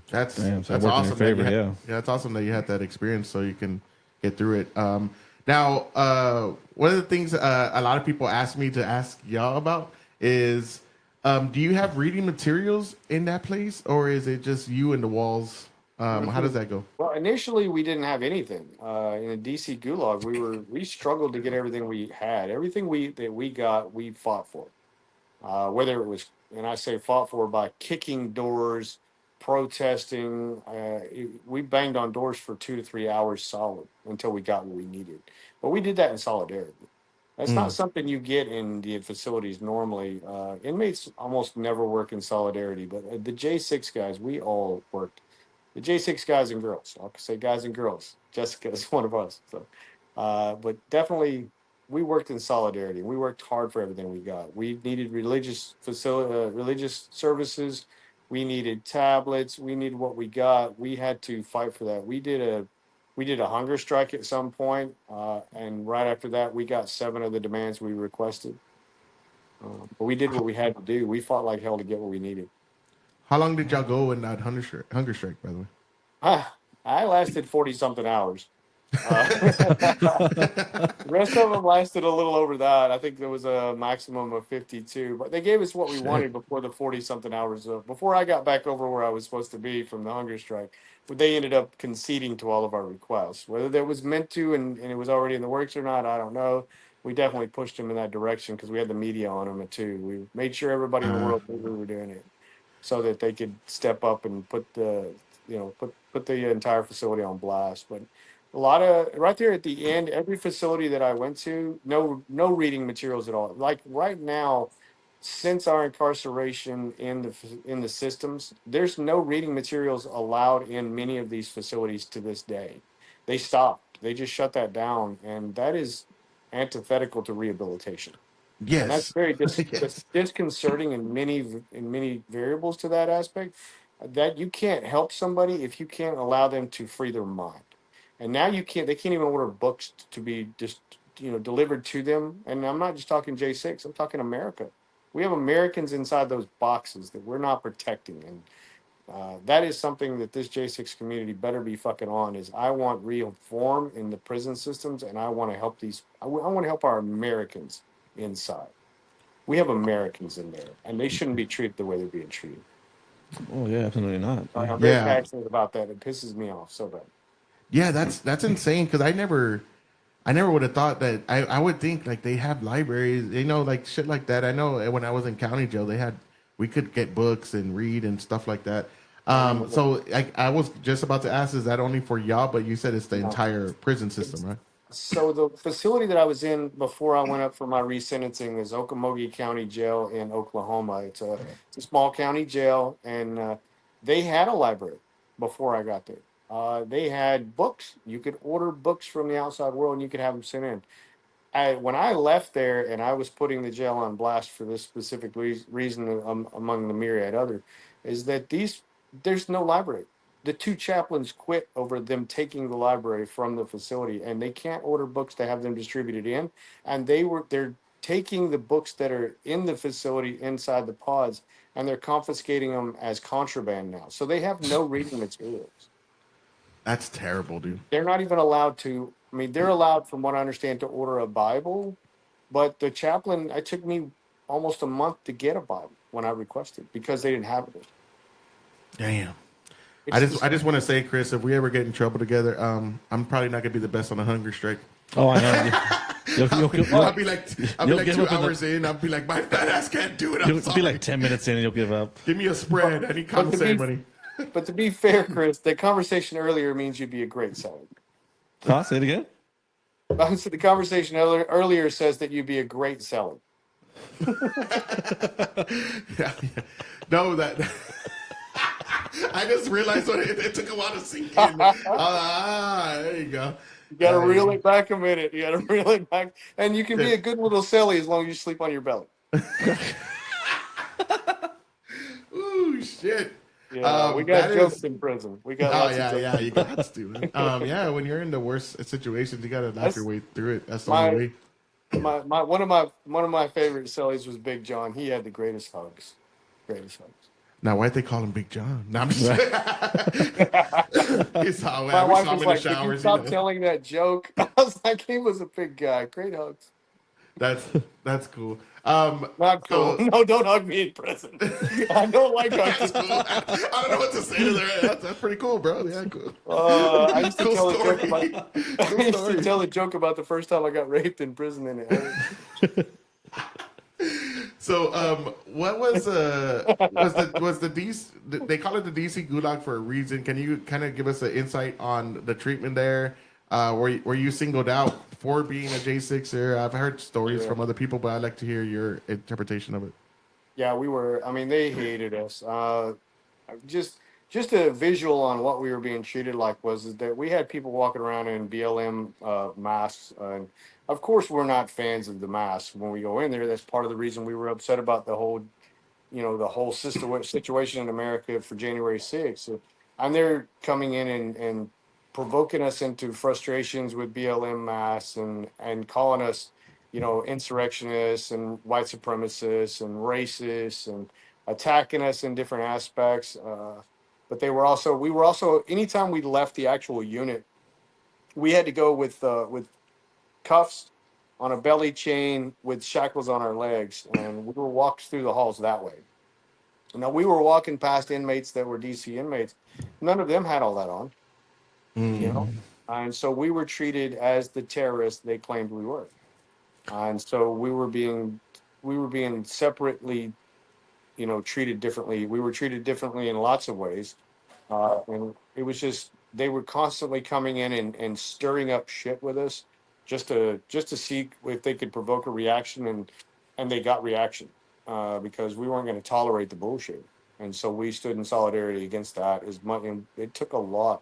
That's Damn, so that's it worked in your awesome. favor, that you had, yeah. yeah, that's awesome that you had that experience so you can get through it. Now, one of the things a lot of people ask me to ask y'all about is, do you have reading materials in that place, or is it just you and the walls? How does that go? Well, initially we didn't have anything. In the DC Gulag, we struggled to get everything we had. Everything that we got, we fought for. Whether it was, and I say fought for by kicking doors, protesting. We banged on doors for 2 to 3 hours solid until we got what we needed. But we did that in solidarity. That's not something you get in the facilities normally. Inmates almost never work in solidarity, but the J6 guys, we all worked. The J6 guys and girls, I'll say guys and girls. Jessica is one of us. So, but definitely we worked in solidarity. We worked hard for everything we got. We needed religious services. We needed tablets. We needed what we got. We had to fight for that. We did a hunger strike at some point, and right after that, we got 7 of the demands we requested. But we did what we had to do. We fought like hell to get what we needed. How long did y'all go in that hunger strike, by the way? I lasted 40 something hours. The rest of them lasted a little over that. I think there was a maximum of 52, but they gave us what we Shit. wanted before the 40 something hours. Before I got back over where I was supposed to be from the hunger strike, but they ended up conceding to all of our requests. Whether that was meant to and it was already in the works or not, I don't know. We definitely pushed them in that direction because we had the media on them too. We made sure everybody in the world knew we were doing it, so that they could step up and put the entire facility on blast. But a lot of right there at the end, every facility that I went to, no reading materials at all. Like right now, since our incarceration in the systems, there's no reading materials allowed in many of these facilities to this day. They stopped. They just shut that down, and that is antithetical to rehabilitation. And that's Yes. very Yes. disconcerting in many variables to that aspect. That you can't help somebody if you can't allow them to free their mind. And now you can't. They can't even order books to be just delivered to them. And I'm not just talking J6. I'm talking America. We have Americans inside those boxes that we're not protecting, and that is something that this J6 community better be fucking on. Is I want reform in the prison systems, and I want to help these. I want to help our Americans inside. We have Americans in there, and they shouldn't be treated the way they're being treated. Oh yeah, absolutely not. Yeah. I'm very Yeah. passionate about that. It pisses me off so bad. Yeah, that's insane because I never would have thought that. I would think like they have libraries, like shit like that. I know when I was in county jail, we could get books and read and stuff like that. So I was just about to ask, is that only for y'all? But you said it's the entire prison system, right? So the facility that I was in before I went up for my resentencing is Okmulgee County Jail in Oklahoma. It's a small county jail, and they had a library before I got there. They had books. You could order books from the outside world, and you could have them sent in. When I left there, and I was putting the jail on blast for this specific reason, among the myriad other, is that there's no library. The two chaplains quit over them taking the library from the facility, and they can't order books to have them distributed in. And they're taking the books that are in the facility inside the pods, and they're confiscating them as contraband now. So they have no reading materials. That's terrible, dude. They're not even allowed to. I mean, they're allowed, from what I understand, to order a Bible, but the chaplain. It took me almost a month to get a Bible when I requested because they didn't have it. Damn. It's I just want to say, Chris, if we ever get in trouble together, I'm probably not gonna be the best on a hunger strike. Oh, I know. I'll be like you'll 2 give up hours in. I'll be like, my fat ass can't do it. I'm You'll sorry. be like 10 minutes in and you'll give up. Give me a spread. I need commissary money. But to be fair, Chris, the conversation earlier means you'd be a great seller. Huh? Say it again. So the conversation earlier says that you'd be a great seller. Yeah. No, that. I just realized what it took a while to sink in. There you go. You got to reel it back a minute. You got to reel it back, and you can be a good little selly as long as you sleep on your belly. Ooh, shit. Yeah, we got jokes in prison. We got. Oh yeah, you got to. Man. Yeah, when you're in the worst situations, you got to laugh your way through it. That's the only way. One of my favorite sellies was Big John. He had the greatest hugs. Now, why'd they call him Big John? No, I'm just It's how My we wife saw him was in like, the "Did you showers. stop telling that joke?" I was like, "He was a big guy. Great hugs." That's cool. Not cool. So, No, don't hug me in prison. I don't like hugs. that's cool. I don't know what to say to that. That's pretty cool, bro. Yeah, cool. I used to Cool tell story. a joke about. I used to tell a joke about the first time I got raped in prison, and it hurt. So, what was the DC? They call it the DC Gulag for a reason. Can you kind of give us an insight on the treatment there? Were you singled out for being a J6er? I've heard stories from other people, but I'd like to hear your interpretation of it. Yeah, we were. I mean, they hated us. Just a visual on what we were being treated like was that we had people walking around in BLM masks, and of course, we're not fans of the masks when we go in there. That's part of the reason we were upset about the whole situation in America for January 6th. And they're coming in and provoking us into frustrations with BLM masks and calling us, insurrectionists and white supremacists and racists and attacking us in different aspects. But we were also, anytime we left the actual unit, we had to go with cuffs on a belly chain with shackles on our legs, and we were walked through the halls that way. Now, we were walking past inmates that were DC inmates. None of them had all that on, and so we were treated as the terrorists they claimed we were. And so we were being separately, treated differently. We were treated differently in lots of ways, and it was just they were constantly coming in and stirring up shit with us, just to see if they could provoke a reaction, and they got reaction. because we weren't going to tolerate the bullshit, and so we stood in solidarity against that. As much, and it took a lot.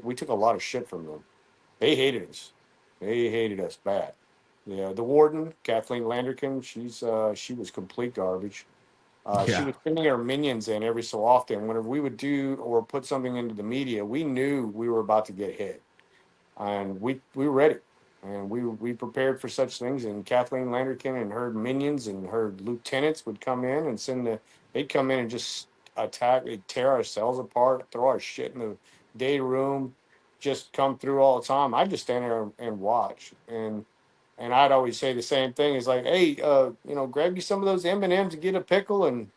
We took a lot of shit from them. They hated us. They hated us bad. Yeah, the warden, Kathleen Landerkin, she was complete garbage. She Yeah. was sending her minions in every so often. Whenever we would do or put something into the media, we knew we were about to get hit, and we were ready, and we prepared for such things. And Kathleen Landerkin and her minions and her lieutenants would come in and they'd come in and just attack, they'd tear our cells apart, throw our shit in the day room, just come through all the time. I'd just stand there and watch, and I'd always say the same thing. It's like, hey, grab you some of those M&Ms and get a pickle, and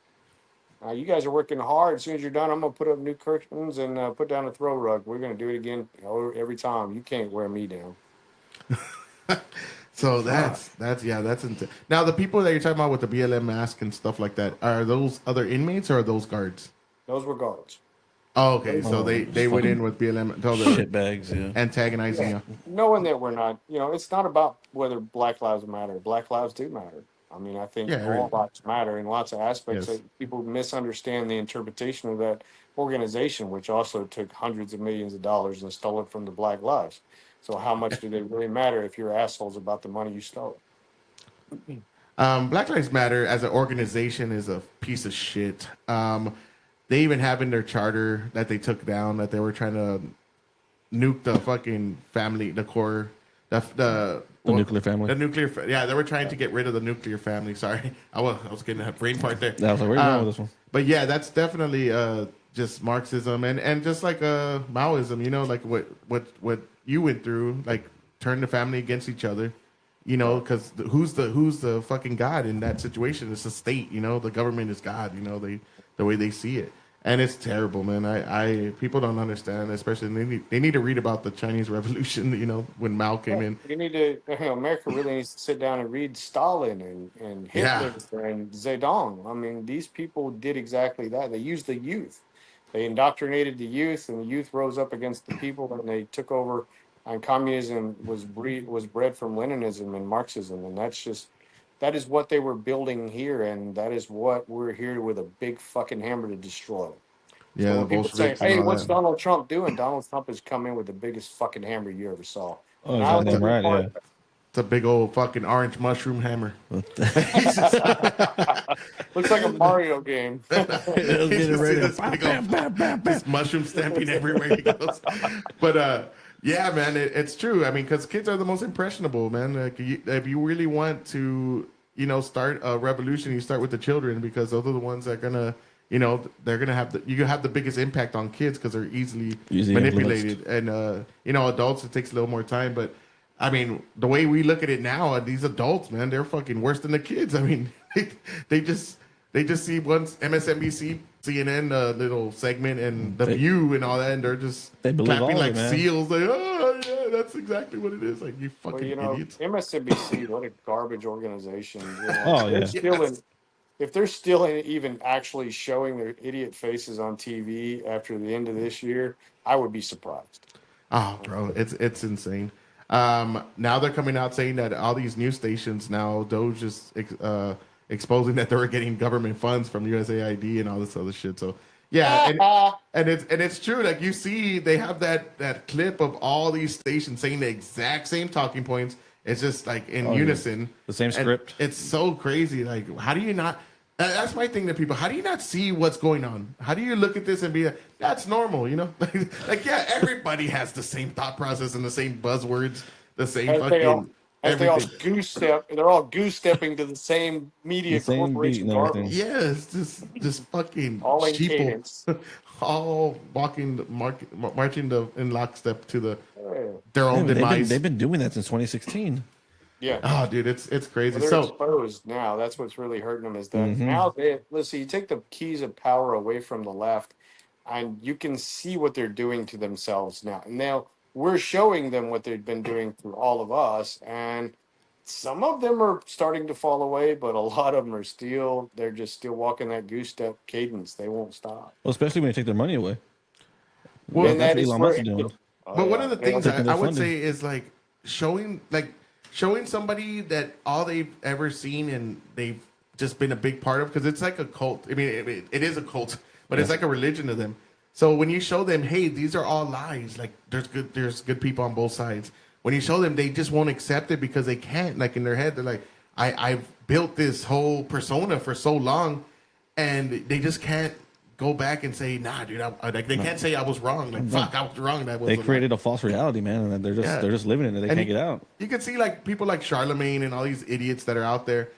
you guys are working hard. As soon as you're done, I'm gonna put up new curtains and put down a throw rug. We're gonna do it again, every time. You can't wear me down. So that's now the people that you're talking about with the BLM mask and stuff like that, are those other inmates or are those guards? Those were guards. Oh, okay. So they went in with BLM until they're Shit bags, yeah. antagonizing you. Knowing that we're not, it's not about whether Black Lives Matter. Black lives do matter. I mean, I think Yeah, all right. lives matter in lots of aspects. Yes. That people misunderstand the interpretation of that organization, which also took hundreds of millions of dollars and stole it from the Black lives. So how much do they really matter if you're assholes about the money you stole? Black Lives Matter as an organization is a piece of shit. They even have in their charter that they took down that they were trying to nuke the fucking family, the core, the nuclear family. The nuclear, yeah, they were trying to get rid of the nuclear family. Sorry, I was getting a brain part there. I was like, where are you going with this one? But yeah, that's definitely just Marxism and just like Maoism. Like what you went through, like turn the family against each other. Because who's the fucking God in that situation? It's the state. The government is God. The way they see it. And it's terrible, man. I people don't understand, especially they need to read about the Chinese Revolution. When Mao came in. You need to. America really needs to sit down and read Stalin and Hitler and Zedong. I mean, these people did exactly that. They used the youth. They indoctrinated the youth, and the youth rose up against the people, and they took over. And communism was bred from Leninism and Marxism, and that is what they were building here, and that is what we're here with a big fucking hammer to destroy. Yeah, So when people say, Bolsheviks and "Hey, all what's that. Donald Trump doing?" Donald Trump has come in with the biggest fucking hammer you ever saw. Oh, Now goddamn right, yeah. It's a big old fucking orange mushroom hammer. Looks like a Mario game. Getting ready to This mushroom stamping everywhere he goes. But yeah, man, it's true. I mean, because kids are the most impressionable, man. Like, if you really want to, start a revolution, you start with the children because those are the ones that are gonna, they're gonna have you have the biggest impact on kids because they're easily manipulated. And adults, it takes a little more time. But I mean, the way we look at it now, these adults, man, they're fucking worse than the kids. I mean, they just see once MSNBC, CNN, little segment, and The View and all that, and they're just clapping like seals. Like, oh yeah, that's exactly what it is. Like, you fucking idiots. MSNBC, what a garbage organization. Oh yeah. If they're still even actually showing their idiot faces on TV after the end of this year, I would be surprised. Oh, bro, it's insane. Now they're coming out saying that all these news stations now, Doge is exposing that they were getting government funds from USAID and all this other shit. So yeah, and it's true. Like, you see, they have that clip of all these stations saying the exact same talking points. It's just like in unison, yeah. The same script. And it's so crazy. Like, how do you not? That's my thing to people. How do you not see what's going on? How do you look at this and be like, that's normal, like, yeah, everybody has the same thought process and the same buzzwords, the same fucking everything. They're all goose stepping to the same media corporation garbage. Yeah, it's just fucking all in sheeple, cadence. all marching in lockstep to their own demise. They've been doing that since 2016. Yeah. Oh, dude, it's crazy. Well, they're so exposed now. That's what's really hurting them is that now you take the keys of power away from the left, and you can see what they're doing to themselves now. Now we're showing them what they've been doing through all of us, and some of them are starting to fall away, but a lot of them are they're just still walking that goose step cadence. They won't stop. Well, especially when you take their money away. Well, and that's what Elon Musk is doing. But one of the things I would funding. say is showing somebody that all they've ever seen and they've just been a big part of, because it's like a cult. I mean, it is a cult, but it's Yeah. like a religion to them. So when you show them, hey, these are all lies. Like there's good people on both sides. When you show them, they just won't accept it because they can't. Like in their head, they're like, I've built this whole persona for so long, and they just can't go back and say, nah, dude. Like they can't say I was wrong. Like fuck, I was wrong. That was They created a false reality, man, and they're just living in it. They can't get out. You can see like people like Charlemagne and all these idiots that are out there.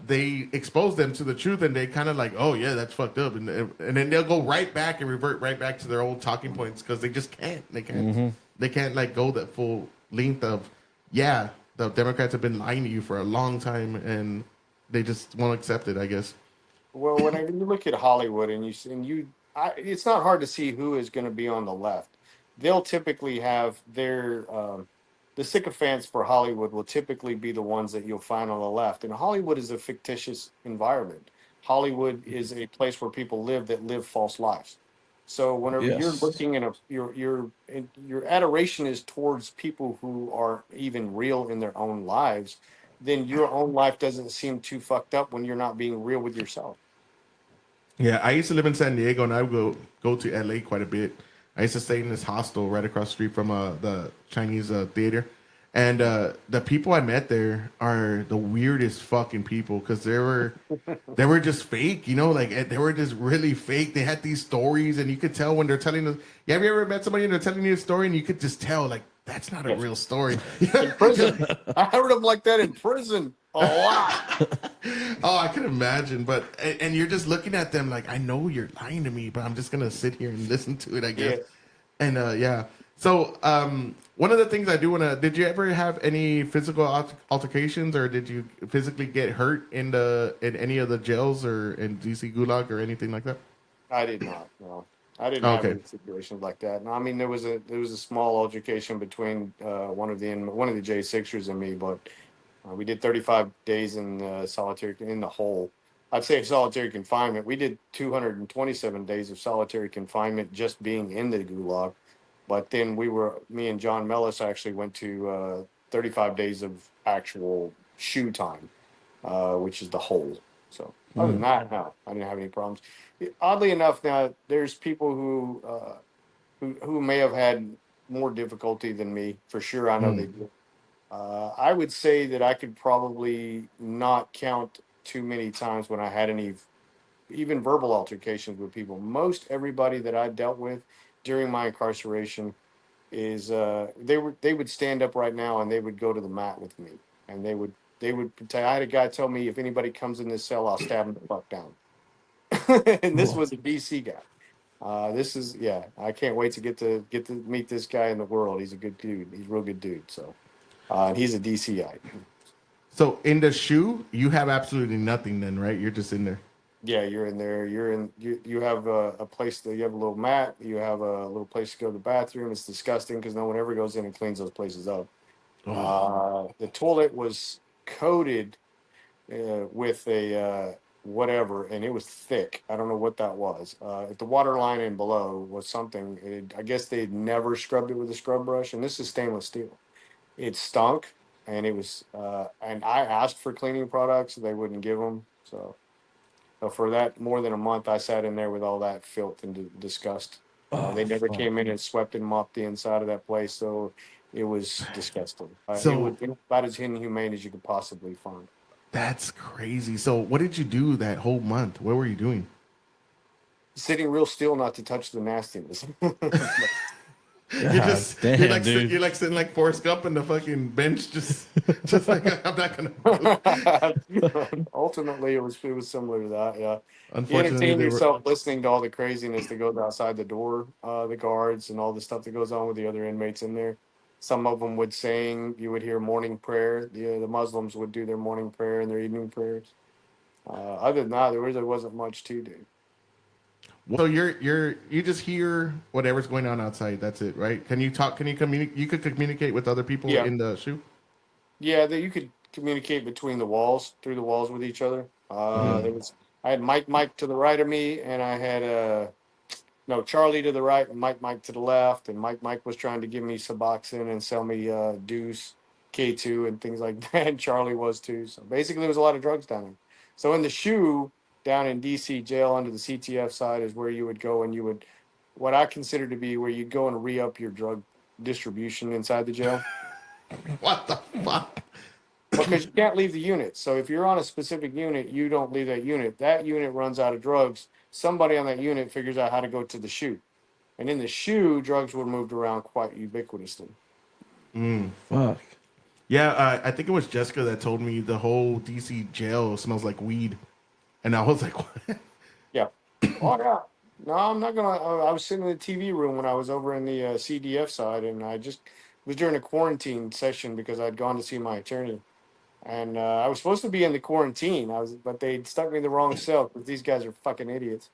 They expose them to the truth, and they kind of like, oh yeah, that's fucked up, and then they'll go right back and revert right back to their old talking points because they just can't. They can't like go that full length of, yeah, the Democrats have been lying to you for a long time, and they just won't accept it, I guess. Well, when you look at Hollywood and it's not hard to see who is going to be on the left. They'll typically have the sycophants for Hollywood will typically be the ones that you'll find on the left. And Hollywood is a fictitious environment. Hollywood is a place where people live that live false lives. So whenever you're Yes. looking in your adoration is towards people who are even real in their own lives, then your own life doesn't seem too fucked up when you're not being real with yourself. Yeah, I used to live in San Diego, and I would go to LA quite a bit. I used to stay in this hostel right across the street from the Chinese theater, and the people I met there are the weirdest fucking people because they were just fake, you know, like they were just really fake. They had these stories, and you could tell when they're telling us. Yeah, have you ever met somebody and they're telling you a story, and you could just tell like that's not a real story. In prison, I heard them like that in prison a lot. Oh, I can imagine, but and you're just looking at them like, I know you're lying to me, but I'm just gonna sit here and listen to it, I guess. Yeah. And yeah, so one of the things I do want to, did you ever have any physical altercations, or did you physically get hurt in any of the jails or in DC Gulag or anything like that? I did not. No, I didn't have Okay. any situations like that. No, I mean there was a small altercation between one of the J6ers and me, but we did 35 days in solitary in the hole. I'd say solitary confinement. We did 227 days of solitary confinement just being in the gulag. But then me and John Mellis actually went to 35 days of actual shoe time, which is the hole. So other than that, no, I didn't have any problems. Oddly enough, now there's people who may have had more difficulty than me. For sure, I know they do. I would say that I could probably not count too many times when I had any, even verbal altercations with people. Most everybody that I dealt with during my incarceration is they would stand up right now and they would go to the mat with me, and they would I had a guy tell me if anybody comes in this cell, I'll stab him the fuck down. And this was a DC guy. This is I can't wait to get to meet this guy in the world. He's a good dude. He's a real good dude. So. He's a DC guy. So in the shoe, you have absolutely nothing then, right? You're just in there. Yeah, you're in there. You have a place that you have a little mat. You have a little place to go to the bathroom. It's disgusting because no one ever goes in and cleans those places up. The toilet was coated with a whatever, and it was thick. I don't know what that was. If the water line in below was something, I guess they'd never scrubbed it with a scrub brush, and this is stainless steel. It stunk, and it was, and I asked for cleaning products, they wouldn't give them. So for that more than a month, I sat in there with all that filth and disgust. They never came in and swept and mopped the inside of that place, so it was disgusting. It was about as inhumane as you could possibly find. That's crazy. So what did you do that whole month? What were you doing? Sitting real still, not to touch the nastiness. You're like sitting like Forrest Gump in the fucking bench, just like I'm not gonna move. Ultimately, it was similar to that. Yeah, you Unfortunately, entertain yourself listening to all the craziness that goes outside the door, the guards, and all the stuff that goes on with the other inmates in there. Some of them would sing. You would hear morning prayer. The Muslims would do their morning prayer and their evening prayers. Other than that, there really wasn't much to do. So you just hear whatever's going on outside. That's it, right? Can you talk? Can you communicate? You could communicate with other people in the shoe. Yeah, that you could communicate between the walls, through the walls with each other. I had Mike to the right of me, and I had Charlie to the right and Mike to the left, and Mike was trying to give me Suboxone and sell me Deuce, K2, and things like that. And Charlie was too. So basically, there was a lot of drugs down there. So in the shoe down in DC jail under the CTF side is where you would go and you would, what I consider to be where you'd go and re-up your drug distribution inside the jail. What the fuck? Because you can't leave the unit. So if you're on a specific unit, you don't leave that unit. That unit runs out of drugs. Somebody on that unit figures out how to go to the shoe. And in the shoe, drugs were moved around quite ubiquitously. Fuck. Yeah, I think it was Jessica that told me the whole DC jail smells like weed, and I was like, what? Yeah. Oh, yeah. No, I'm not going to. I was sitting in the TV room when I was over in the CDF side, and I just it was during a quarantine session because I'd gone to see my attorney. And I was supposed to be in the quarantine. But they stuck me in the wrong cell because these guys are fucking idiots.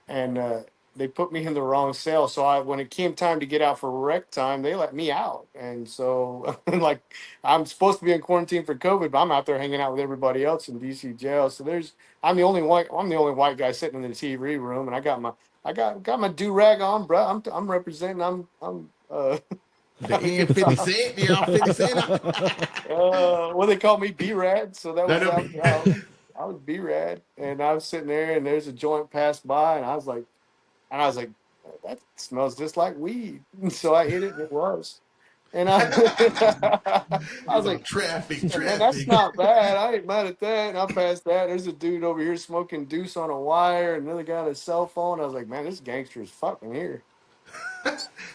And they put me in the wrong cell. So when it came time to get out for rec time, they let me out. And so, like, I'm supposed to be in quarantine for COVID, but I'm out there hanging out with everybody else in DC jail. So I'm the only white guy sitting in the TV room, and I got my do rag on, bro. I'm representing. Damn, 50 Cent, y'all 50 Cent. Well, they called me B-Rad, so that was That'll be- I was B-Rad, and I was sitting there, and there's a joint passed by, and I was like, that smells just like weed. So I hit it, and it was, and I was like, traffic. man, that's not bad. I ain't mad at that. And I passed that. There's a dude over here smoking deuce on a wire, and another guy on a cell phone. I was like, man, this gangster is fucking here.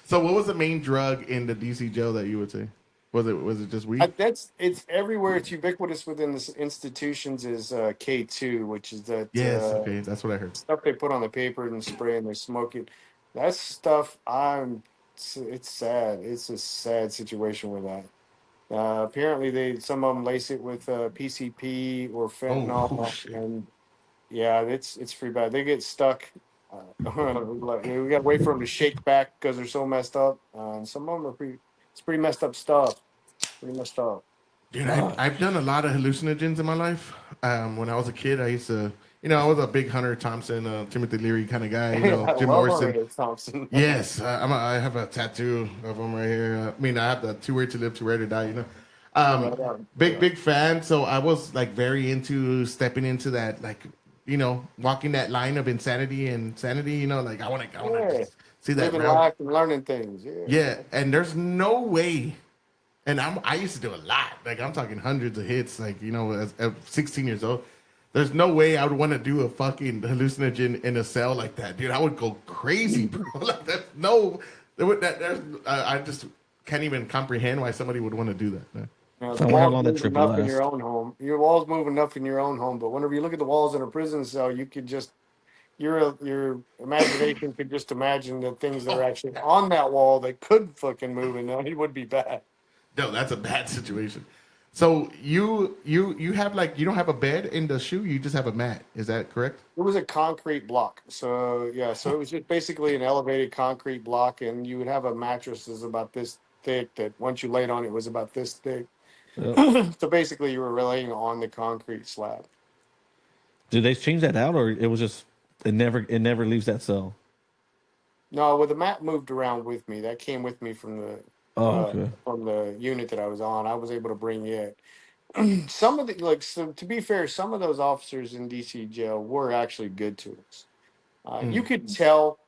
So, what was the main drug in the DC jail that you would say? Was it just weed? It's everywhere. It's ubiquitous within the institutions. Is K2, which is that Yes, okay, that's what I heard. stuff they put on the paper and spray and they smoke it. That stuff, it's sad. It's a sad situation with that. Apparently, some of them lace it with PCP or fentanyl, shit. and yeah, it's pretty bad. They get stuck. Like, we got to wait for them to shake back because they're so messed up. And some of them are it's pretty messed up stuff. Pretty messed up. Dude, I've done a lot of hallucinogens in my life. When I was a kid, I used to, I was a big Hunter Thompson, Timothy Leary kind of guy. Jim Morrison. Hunter Thompson. Yes, I have a tattoo of him right here. I have the too rare to live, too rare to die. Big fan. So I was like very into stepping into that, like, walking that line of insanity and sanity. Like I want to see that living realm. life and learning things. Yeah, and there's no way. And I used to do a lot. Like I'm talking hundreds of hits. Like as 16 years old, there's no way I would want to do a fucking hallucinogen in a cell like that, dude. I would go crazy, bro. Like I just can't even comprehend why somebody would want to do that. Man. The walls moving enough in your own home. Your walls move enough in your own home, but whenever you look at the walls in a prison cell, you could just your imagination could just imagine the things that are actually on that wall that could fucking move, and it would be bad. No, that's a bad situation. So you have you don't have a bed in the shoe, you just have a mat. Is that correct? It was a concrete block. So yeah, so it was just basically an elevated concrete block, and you would have a mattress that's about this thick that once you laid on it was about this thick. Yep. So basically you were laying on the concrete slab. Did they change that out, or it was just it never leaves that cell? No, well the mat moved around with me. That came with me from the from the unit that I was on. I was able to bring it. Some of the so to be fair, some of those officers in DC jail were actually good to us. You could tell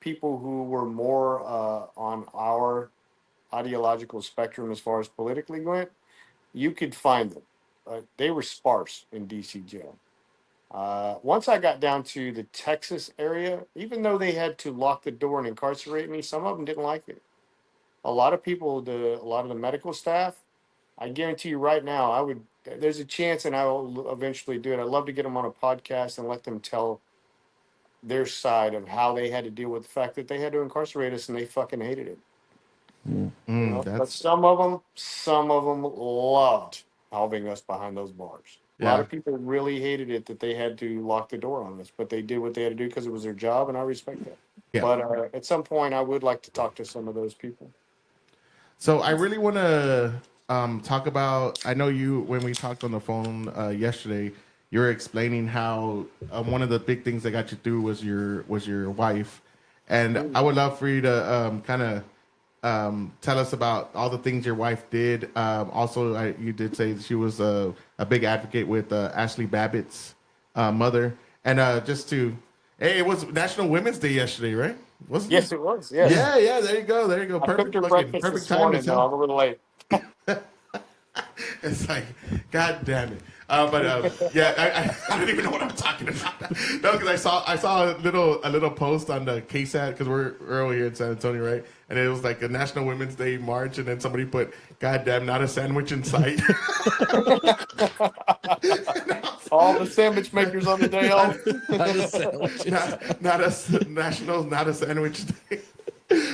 people who were more on our ideological spectrum as far as politically went. You could find them. They were sparse in DC jail. Once I got down to the Texas area, even though they had to lock the door and incarcerate me, some of them didn't like it. A lot of people, a lot of the medical staff, I guarantee you right now, there's a chance and I will eventually do it. I'd love to get them on a podcast and let them tell their side of how they had to deal with the fact that they had to incarcerate us and they fucking hated it. But some of them loved having us behind those bars. A lot of people really hated it that they had to lock the door on us, but they did what they had to do because it was their job, and I respect that. Yeah. But at some point, I would like to talk to some of those people. So I really want to talk about. I know when we talked on the phone yesterday, you were explaining how one of the big things that got you through was your wife, and I would love for you to kind of tell us about all the things your wife did. Also, you did say she was a big advocate with Ashley Babbitt's mother. And hey, it was National Women's Day yesterday, right? Wasn't it? Yes, it was. Yes. Yeah. There you go. There you go. I cooked her breakfast Perfect this time to morning, though. tell. I'm a little late. It's like, God damn it. Yeah, I don't even know what I'm talking about. No, because I saw a little post on the KSAT because we're early here in San Antonio, right? And it was like a National Women's Day march, and then somebody put, "God damn, not a sandwich in sight." All the sandwich makers on the day off. Not a not a sandwich day.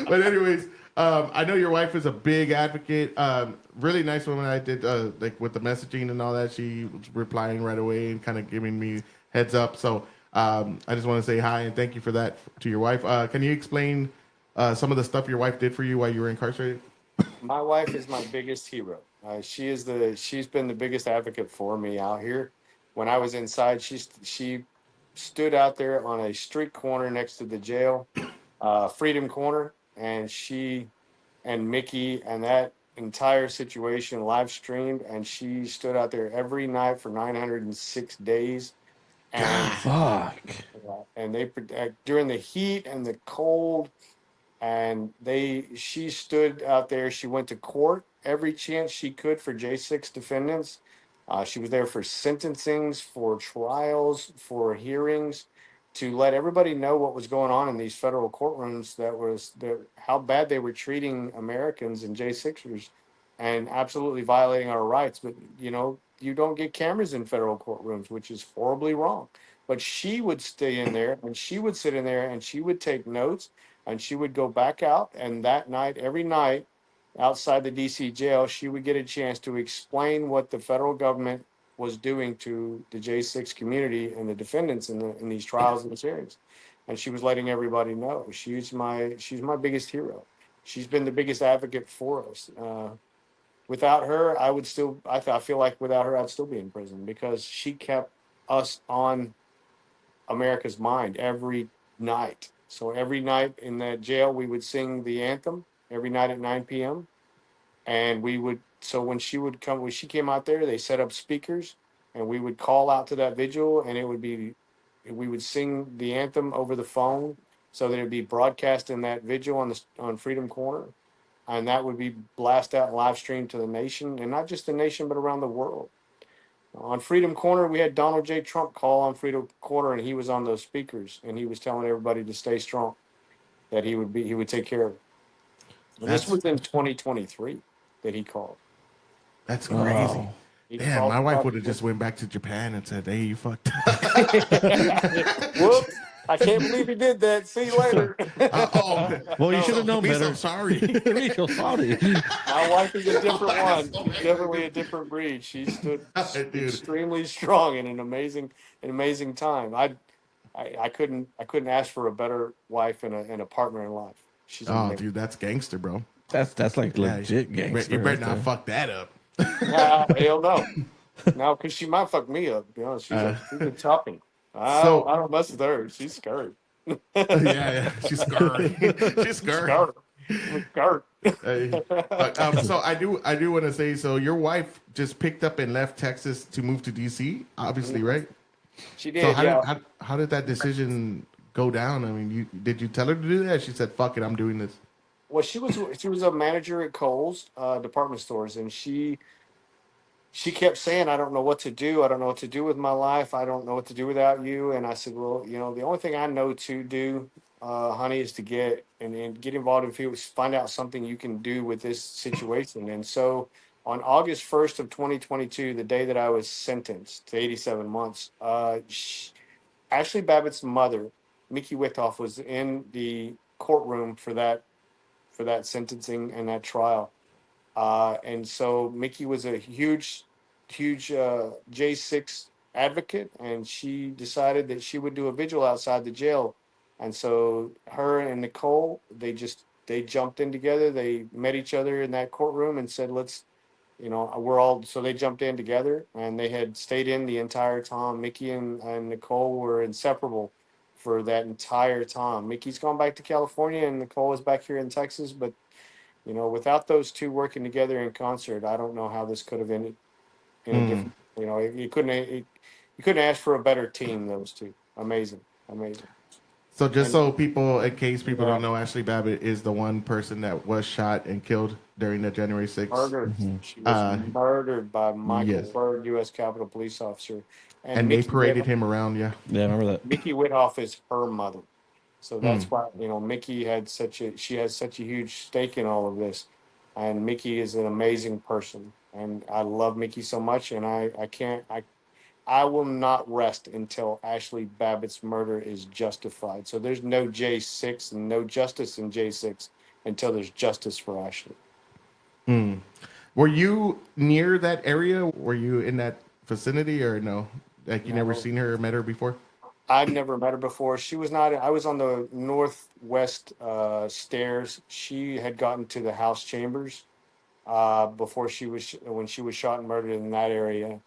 But anyways, I know your wife is a big advocate. Really nice woman. I did like with the messaging and all that. She was replying right away and kind of giving me heads up. So I just want to say hi and thank you for that to your wife. Can you explain some of the stuff your wife did for you while you were incarcerated? My wife is my biggest hero. She's been the biggest advocate for me out here. When I was inside, she stood out there on a street corner next to the jail, Freedom Corner, and she and Mickey and that entire situation live streamed, and she stood out there every night for 906 days. And Fuck. they during the heat and the cold, and she stood out there. She went to court every chance she could for J6 defendants. She was there for sentencings, for trials, for hearings, to let everybody know what was going on in these federal courtrooms. How bad they were treating Americans and J6ers, and absolutely violating our rights. But you don't get cameras in federal courtrooms, which is horribly wrong. But she would stay in there, and she would sit in there, and she would take notes, and she would go back out. And that night, every night, outside the DC jail, she would get a chance to explain what the federal government was doing to the J6 community and the defendants in these trials and hearings. And she was letting everybody know. She's my biggest hero. She's been the biggest advocate for us. Without her, I feel like without her, I'd still be in prison, because she kept us on America's mind every night. So every night in that jail, we would sing the anthem every night at 9 p.m. And when she came out there, they set up speakers, and we would call out to that vigil, and we would sing the anthem over the phone, so that it'd be broadcast in that vigil on Freedom Corner. And that would be blast out and live streamed to the nation, and not just the nation, but around the world. On Freedom Corner, we had Donald J. Trump call on Freedom Corner, and he was on those speakers, and he was telling everybody to stay strong, that he would take care of it. And this was in 2023 that he called. That's crazy. Wow. Damn, my wife would have just went back to Japan and said, "Hey, you fucked up." Whoops! I can't believe he did that. See you later. Well, you should have known better. So sorry. Real sorry. My wife is a different one. She's definitely a different breed. She stood extremely strong in an amazing time. I couldn't ask for a better wife and a partner in life. She's amazing. Dude, that's gangster, bro. That's like legit gangster. You better right not there. fuck that up. Hell no. No, because she might fuck me up. You know, she's a toughie. I don't mess with her. She's scary. Yeah. She's scary. She's scary. So I do want to say, so your wife just picked up and left Texas to move to DC, obviously, right? She did. So how did that decision go down? I mean, did you tell her to do that? She said, "Fuck it, I'm doing this." Well, she was a manager at Kohl's department stores, and she kept saying, "I don't know what to do. I don't know what to do with my life. I don't know what to do without you." And I said, "Well, the only thing I know to do, honey, is to get involved in fields, find out something you can do with this situation." And so on August 1st of 2022, the day that I was sentenced to 87 months, Ashley Babbitt's mother, Mickey Withoff, was in the courtroom for that sentencing and that trial. And so Mickey was a huge J6 advocate, and she decided that she would do a vigil outside the jail. And so her and Nicole, they jumped in together. They met each other in that courtroom and said, so they jumped in together, and they had stayed in the entire time. Mickey and Nicole were inseparable for that entire time. Mickey's gone back to California, and Nicole is back here in Texas, but without those two working together in concert, I don't know how this could have ended in a different. you couldn't ask for a better team. Those two, amazing, amazing. So just And so people, in case people yeah, don't know, Ashley Babbitt is the one person that was shot and killed during the January 6th. murdered. Hmm. She was Uh, murdered by Michael yes, Byrd, U.S. Capitol Police officer, and and they paraded him around. Yeah. Yeah, I remember that. Mickey Whithoff is her mother. So Mm. that's why, Mickey she has such a huge stake in all of this. And Mickey is an amazing person. And I love Mickey so much. And I will not rest until Ashley Babbitt's murder is justified. So there's no J6 and no justice in J6 until there's justice for Ashley. Mm. Were you near that area? Were you in that vicinity or no? Like you never No, seen her or met her before? I'd never met her before. She was not, I was on the northwest stairs. She had gotten to the house chambers before when she was shot and murdered in that area.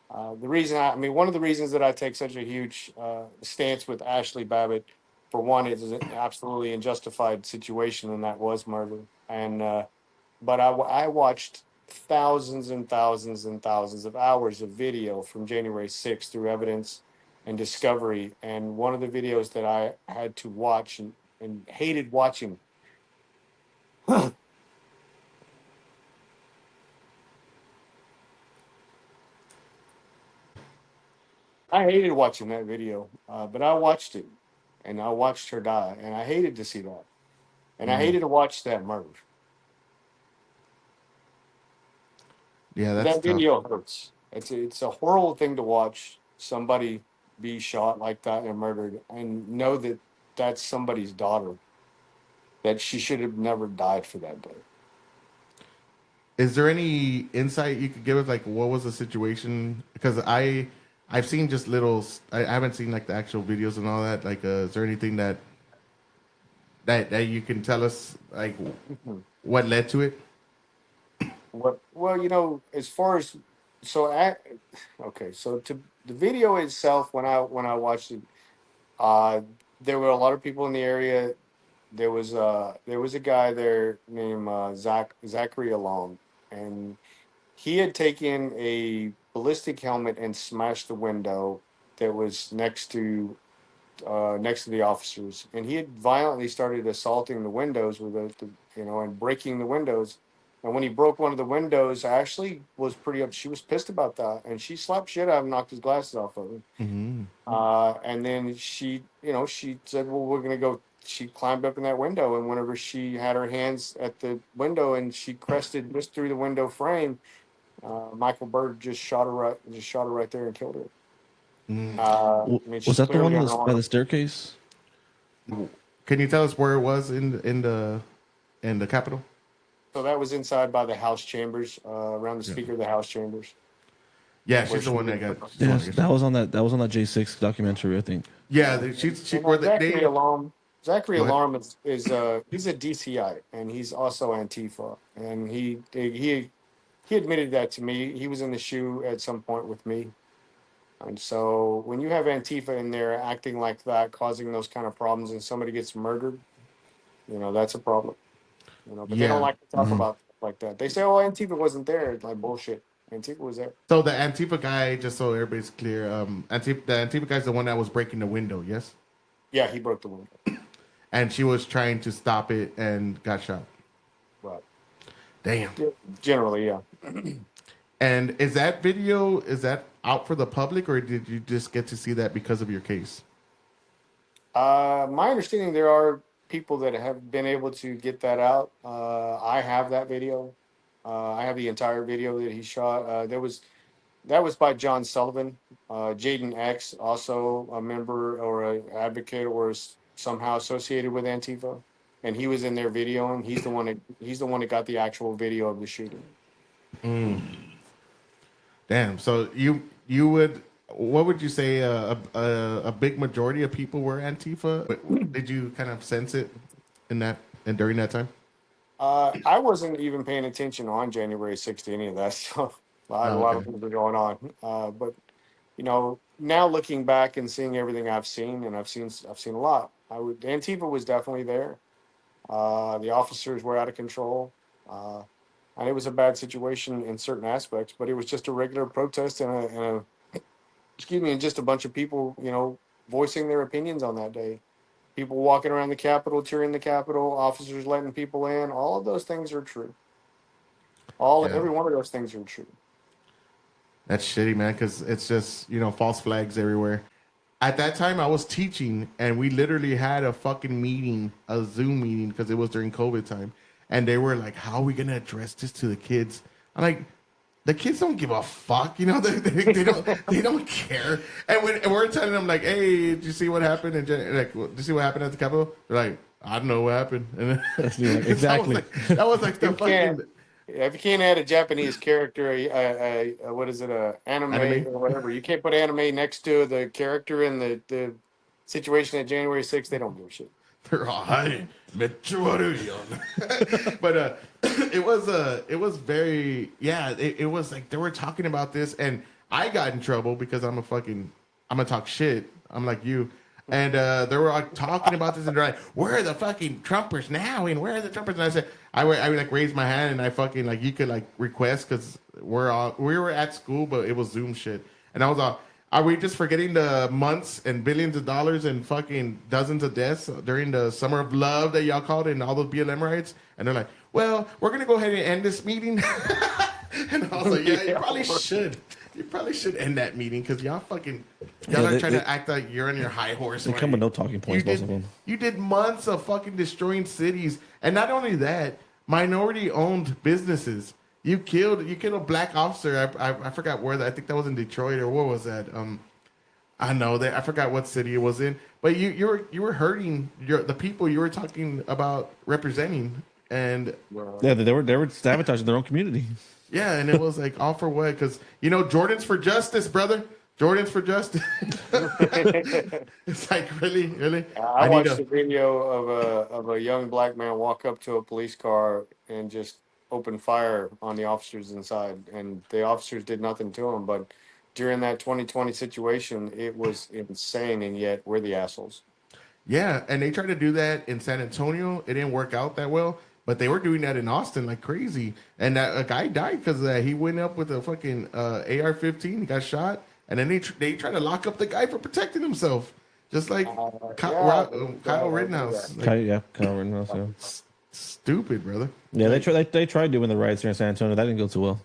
One of the reasons that I take such a huge stance with Ashley Babbitt, for one, it is an absolutely unjustified situation, and that was murder. And but I watched thousands and thousands and thousands of hours of video from January 6th through evidence and discovery. And one of the videos that I had to watch and hated watching. I hated watching that video, but I watched it, and I watched her die, and I hated to see that, and I Mm. hated to watch that murder. Yeah, that's That tough. video hurts. It's a horrible thing to watch somebody be shot like that and murdered, and know that that's somebody's daughter, that she should have never died for that day. Is there any insight you could give us? Like, what was the situation? Because I've seen just little. I haven't seen like the actual videos and all that. Like, is there anything that you can tell us? Like, Mhm. what led to it? What? Well, as far as so, okay, so to the video itself, when I watched it, uh, there were a lot of people in the area. There was a guy there named Zachary Along, and he had taken a ballistic helmet and smashed the window that was next to the officers, and he had violently started assaulting the windows with and breaking the windows. And when he broke one of the windows, Ashley was pretty up. She was pissed about that, and she slapped shit out of him, knocked his glasses off of him. Mm-hmm. And then she said, "Well, we're gonna go." She climbed up in that window, and whenever she had her hands at the window and she crested just through the window frame, Michael Bird just shot her right there and killed her. Mm. I mean, Was she's that the one clearly on by the unarmed. staircase? Can you tell us where it was in the Capitol? So that was inside by the House chambers, around the Yeah. Speaker of the House chambers. Yeah, Where she's the she one that was. got. She's the one Yes, that got that shot. was on that J6 documentary, I think. Yeah, Yeah. she And were Zachary they. Alarm. Zachary Go ahead. Alarm is he's a DCI, and he's also Antifa, and he admitted that to me. He was in the shoe at some point with me, and so when you have Antifa in there acting like that, causing those kind of problems, and somebody gets murdered, that's a problem. But they don't Yeah. like to talk about stuff like that. They say, "Oh, Antifa wasn't there." It's like bullshit. Antifa was there. So the Antifa guy, just so everybody's clear, the Antifa guy's the one that was breaking the window, yes, Yeah, he broke the window. and she was trying to stop it and got shot. Right. Damn. Generally, yeah. And is that out for the public, or did you just get to see that because of your case? My understanding, there are people that have been able to get that out. I have that video. I have the entire video that he shot. That was by John Sullivan, Jaden X, also a member or an advocate or somehow associated with Antifa, and he was in there videoing. He's the one that got the actual video of the shooting. Damn. So you would what would you say a big majority of people were Antifa? Did you kind of sense it in that and during that time? I wasn't even paying attention on January 6th to any of that stuff. I had a Oh, lot of okay. things were going on, but now looking back and seeing everything I've seen, and I've seen a lot. Antifa was definitely there. The officers were out of control, uh, and it was a bad situation in certain aspects. But it was just a regular protest excuse me, and just a bunch of people, voicing their opinions on that day. People walking around the Capitol, cheering the Capitol, officers letting people in. All of those things are true. Yeah. Every one of those things are true. That's shitty, man, because it's just, false flags everywhere. At that time, I was teaching, and we literally had a fucking meeting, a Zoom meeting, because it was during COVID time. And they were like, how are we going to address this to the kids? I'm like, the kids don't give a fuck, they don't care. And we're telling them, like, hey, did you see what happened? And like, did you see what happened at the Capitol? They're like, I don't know what happened. And then, Exactly. that was like the fucking... If you can't add a Japanese character, what is it, anime or whatever, you can't put anime next to the character in the situation at January 6th. They don't give a shit. They're all high. But it was very, it was like they were talking about this, and I got in trouble because I'm gonna talk shit. I'm like you. And they were like talking about this, and they're like, "Where are the fucking Trumpers now? And where are the Trumpers?" And I said, I would like raise my hand, and I fucking like you could like request because we were at school, but it was Zoom shit, and I was all, "Are we just forgetting the months and billions of dollars and fucking dozens of deaths during the summer of love that y'all called it and all those BLM riots?" And they're like, "Well, we're gonna go ahead and end this meeting." And I was like, "Yeah, you probably should." You probably should end that meeting because y'all are trying to act like you're on your high horse. They come with no talking points, most of them. You did months of fucking destroying cities, and not only that, minority-owned businesses. You killed a black officer. I forgot where that. I think that was in Detroit or what was that? I know that I forgot what city it was in. But you were hurting the people you were talking about representing, and yeah, they were sabotaging their own community. Yeah, and it was like all for what? Because Jordan's for justice, brother. Jordan's for justice. It's like really. I watched a video of a young black man walk up to a police car and just open fire on the officers inside, and the officers did nothing to him. But during that 2020 situation, it was insane, and yet we're the assholes. Yeah, and they tried to do that in San Antonio. It didn't work out that well. But they were doing that in Austin like crazy. And a guy died because he went up with a fucking AR-15, he got shot. And then they tried to lock up the guy for protecting himself. Just like Kyle Rittenhouse. Kyle Rittenhouse, yeah. Stupid, brother. Yeah, they tried doing the riots here in San Antonio. That didn't go too well.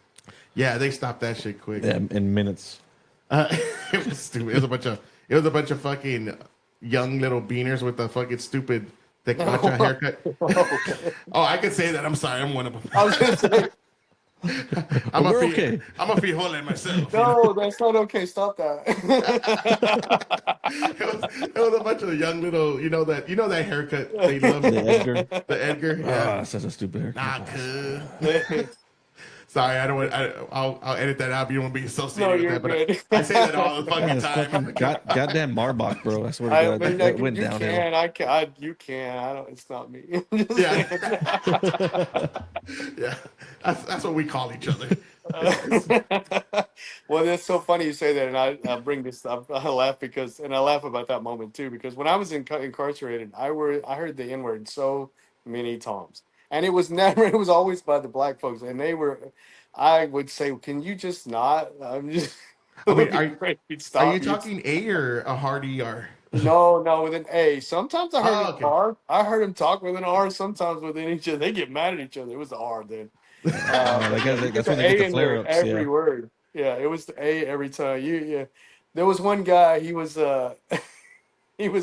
Yeah, they stopped that shit quick. Yeah, in minutes. It was stupid. It was a bunch of fucking young little beaners with a fucking stupid... The gotcha haircut. Oh, I could say that. I'm sorry. I'm one of them. I was going to say. I'm a frijole myself. No, that's not okay. Stop that. It was a bunch of young little, that haircut they love. The Edgar. The Edgar. Yeah. Such a stupid haircut. Nah, good. Sorry, I don't want. I'll edit that out. You don't want to be associated with that. Good. But I say that all the fucking time. Goddamn Marbach, bro. I swear to God, that went downhill. You can. I don't. It's not me. Yeah. Yeah. That's what we call each other. Well, that's so funny you say that, and I bring this up. I laugh about that moment too, because when I was incarcerated, I heard the N-word so many times. And it was always by the black folks. And I would say, can you just not? I'm just, are you talking A or a hard ER? No, with an A. Sometimes I heard an R. I heard him talk with an R, sometimes within each other. They get mad at each other. It was the R then. That's when they get the flare ups. Every word. Yeah, it was the A every time. There was one guy, he was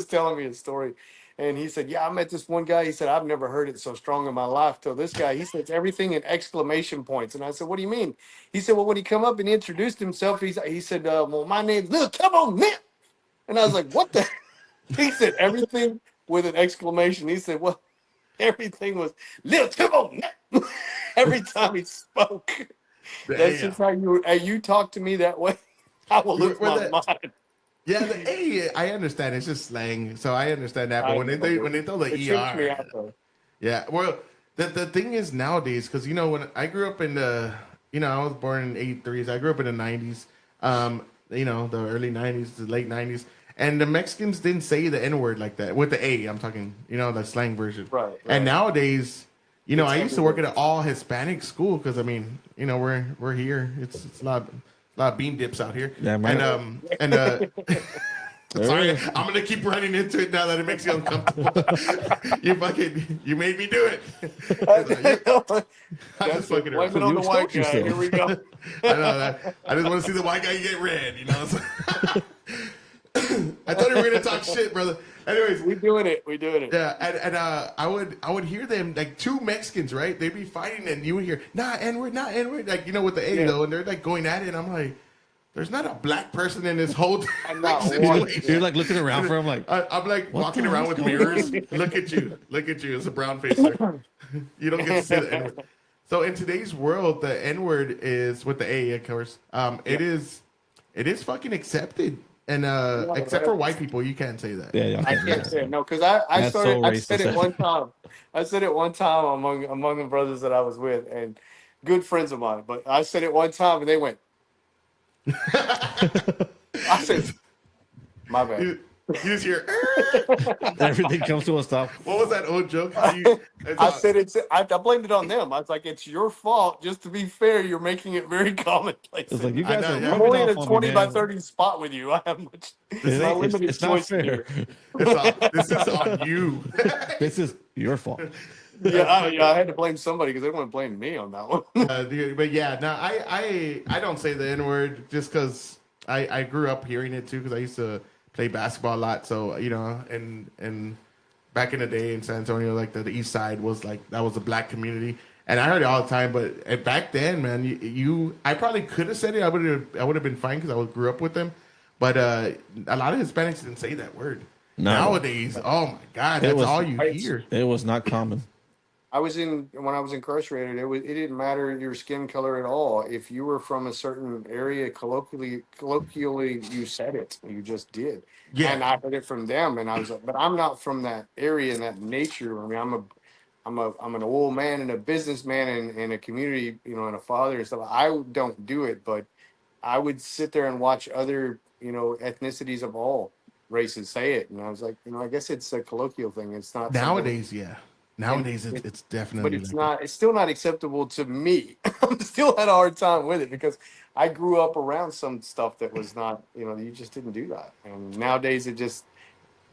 telling me a story. And he said, yeah, I met this one guy. He said, I've never heard it so strong in my life till this guy. He says everything in exclamation points. And I said, what do you mean? He said, well, when he come up and introduced himself, he said, well, my name's Lil Come On Man. And I was like, what the? He said everything with an exclamation. He said, well, everything was Lil Come On Man. Every time he spoke. Damn. That's just how you talk to me that way. I will lose my mind. Yeah, the A, I understand. It's just slang, so I understand that. But when they throw the ER, yeah. Well, the thing is nowadays, because when I grew up in the, I was born in '83, so I grew up in the '90s, the early '90s, the late '90s, and the Mexicans didn't say the N-word like that with the A. I'm talking, the slang version. Right. And nowadays, I used to work at an all Hispanic school because we're here. It's a lot lot of bean dips out here. Yeah, man. Sorry, I'm gonna keep running into it now that it makes you uncomfortable. You made me do it. I'm just fucking Blame it around. on You the white expose guy. yourself. Here we go. I know that. I just want to see the white guy get red. You know. I thought we were gonna talk shit, brother. Anyways, We doing it. yeah, and I would hear them like two Mexicans, right? They'd be fighting, and you would hear nah N-word, like with the A though, and they're like going at it. And I'm like, there's not a black person in this whole I'm not situation. You're like looking around for him, like I'm like What walking the around hell's with going mirrors. Look at you. It's a brown face there. You don't get to say the N-word. So in today's world, the N-word is with the A, of course. It is fucking accepted. And except for white people, you can't say that. yeah. I can't say it. No, because I That's started. so I said it racist. one time. I said it one time among the brothers that I was with, and good friends of mine. But I said it one time, and they went. I said, "My bad." You just hear. Everything comes to a stop. What was that old joke? I said it's. I blamed it on them. I was like, "It's your fault." Just to be fair, you're making it very commonplace. It's like you I guys know, are yeah. I'm rubbing only in off a on 20 me, by man. 30 spot with you. I have much. It my ain't- limited it's not choice fair. here. This is on you. This is your fault. Yeah, I had to blame somebody because they want to blame me on that one. But yeah, no, I don't say the N word just because I grew up hearing it too because I used to play basketball a lot. So and back in the day in San Antonio, like the East Side was like that was a black community, and I heard it all the time. But back then, man, I probably could have said it. I would have been fine because I grew up with them. But a lot of Hispanics didn't say that word. No. Nowadays, oh my God, that's all you hear. It was not common. When I was incarcerated, it didn't matter your skin color at all. If you were from a certain area, colloquially you said it. You just did. Yeah. And I heard it from them, and I was like, but I'm not from that area and that nature. I mean, I'm an old man and a businessman and a community, and a father and stuff. I don't do it, but I would sit there and watch other, ethnicities of all races say it, and I was like, I guess it's a colloquial thing. It's not something- Nowadays, yeah. Nowadays, it's definitely. but it's not. It's still not acceptable to me. I still had a hard time with it because I grew up around some stuff that was not. You just didn't do that. And nowadays, it just,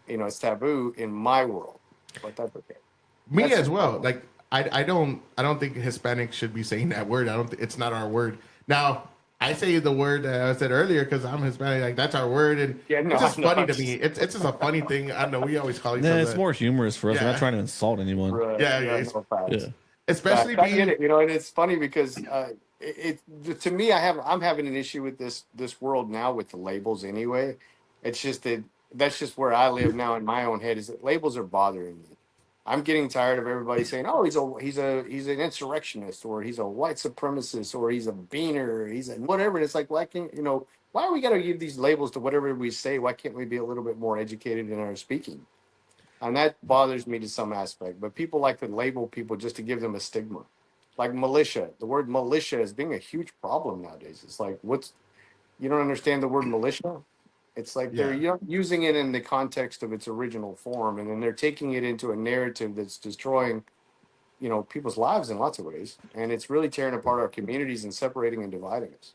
it's taboo in my world. But that's okay. Me That's as well. fine. Like I don't think Hispanics should be saying that word. It's not our word. Now I say the word that I said earlier because I'm Hispanic. Like that's our word, and Yeah, no, it's just no, funny I'm to me. It's just a funny thing. I don't know. We always call each Yeah, other. it's more humorous for us. We're Yeah. not trying to insult anyone. Right. Yeah, no facts. Yeah. especially Facts. I get being. it. And it's funny because to me, I'm having an issue with this world now with the labels anyway. It's just that's just where I live now in my own head. Is that labels are bothering me. I'm getting tired of everybody saying, "Oh, he's an insurrectionist, or he's a white supremacist, or he's a beaner, he's a whatever." And it's like, why can't why are we got to give these labels to whatever we say? Why can't we be a little bit more educated in our speaking? And that bothers me to some aspect. But people like to label people just to give them a stigma, like militia. The word militia is being a huge problem nowadays. It's like, you don't understand the word militia? It's like they're using it in the context of its original form, and then they're taking it into a narrative that's destroying, people's lives in lots of ways, and it's really tearing apart our communities and separating and dividing us.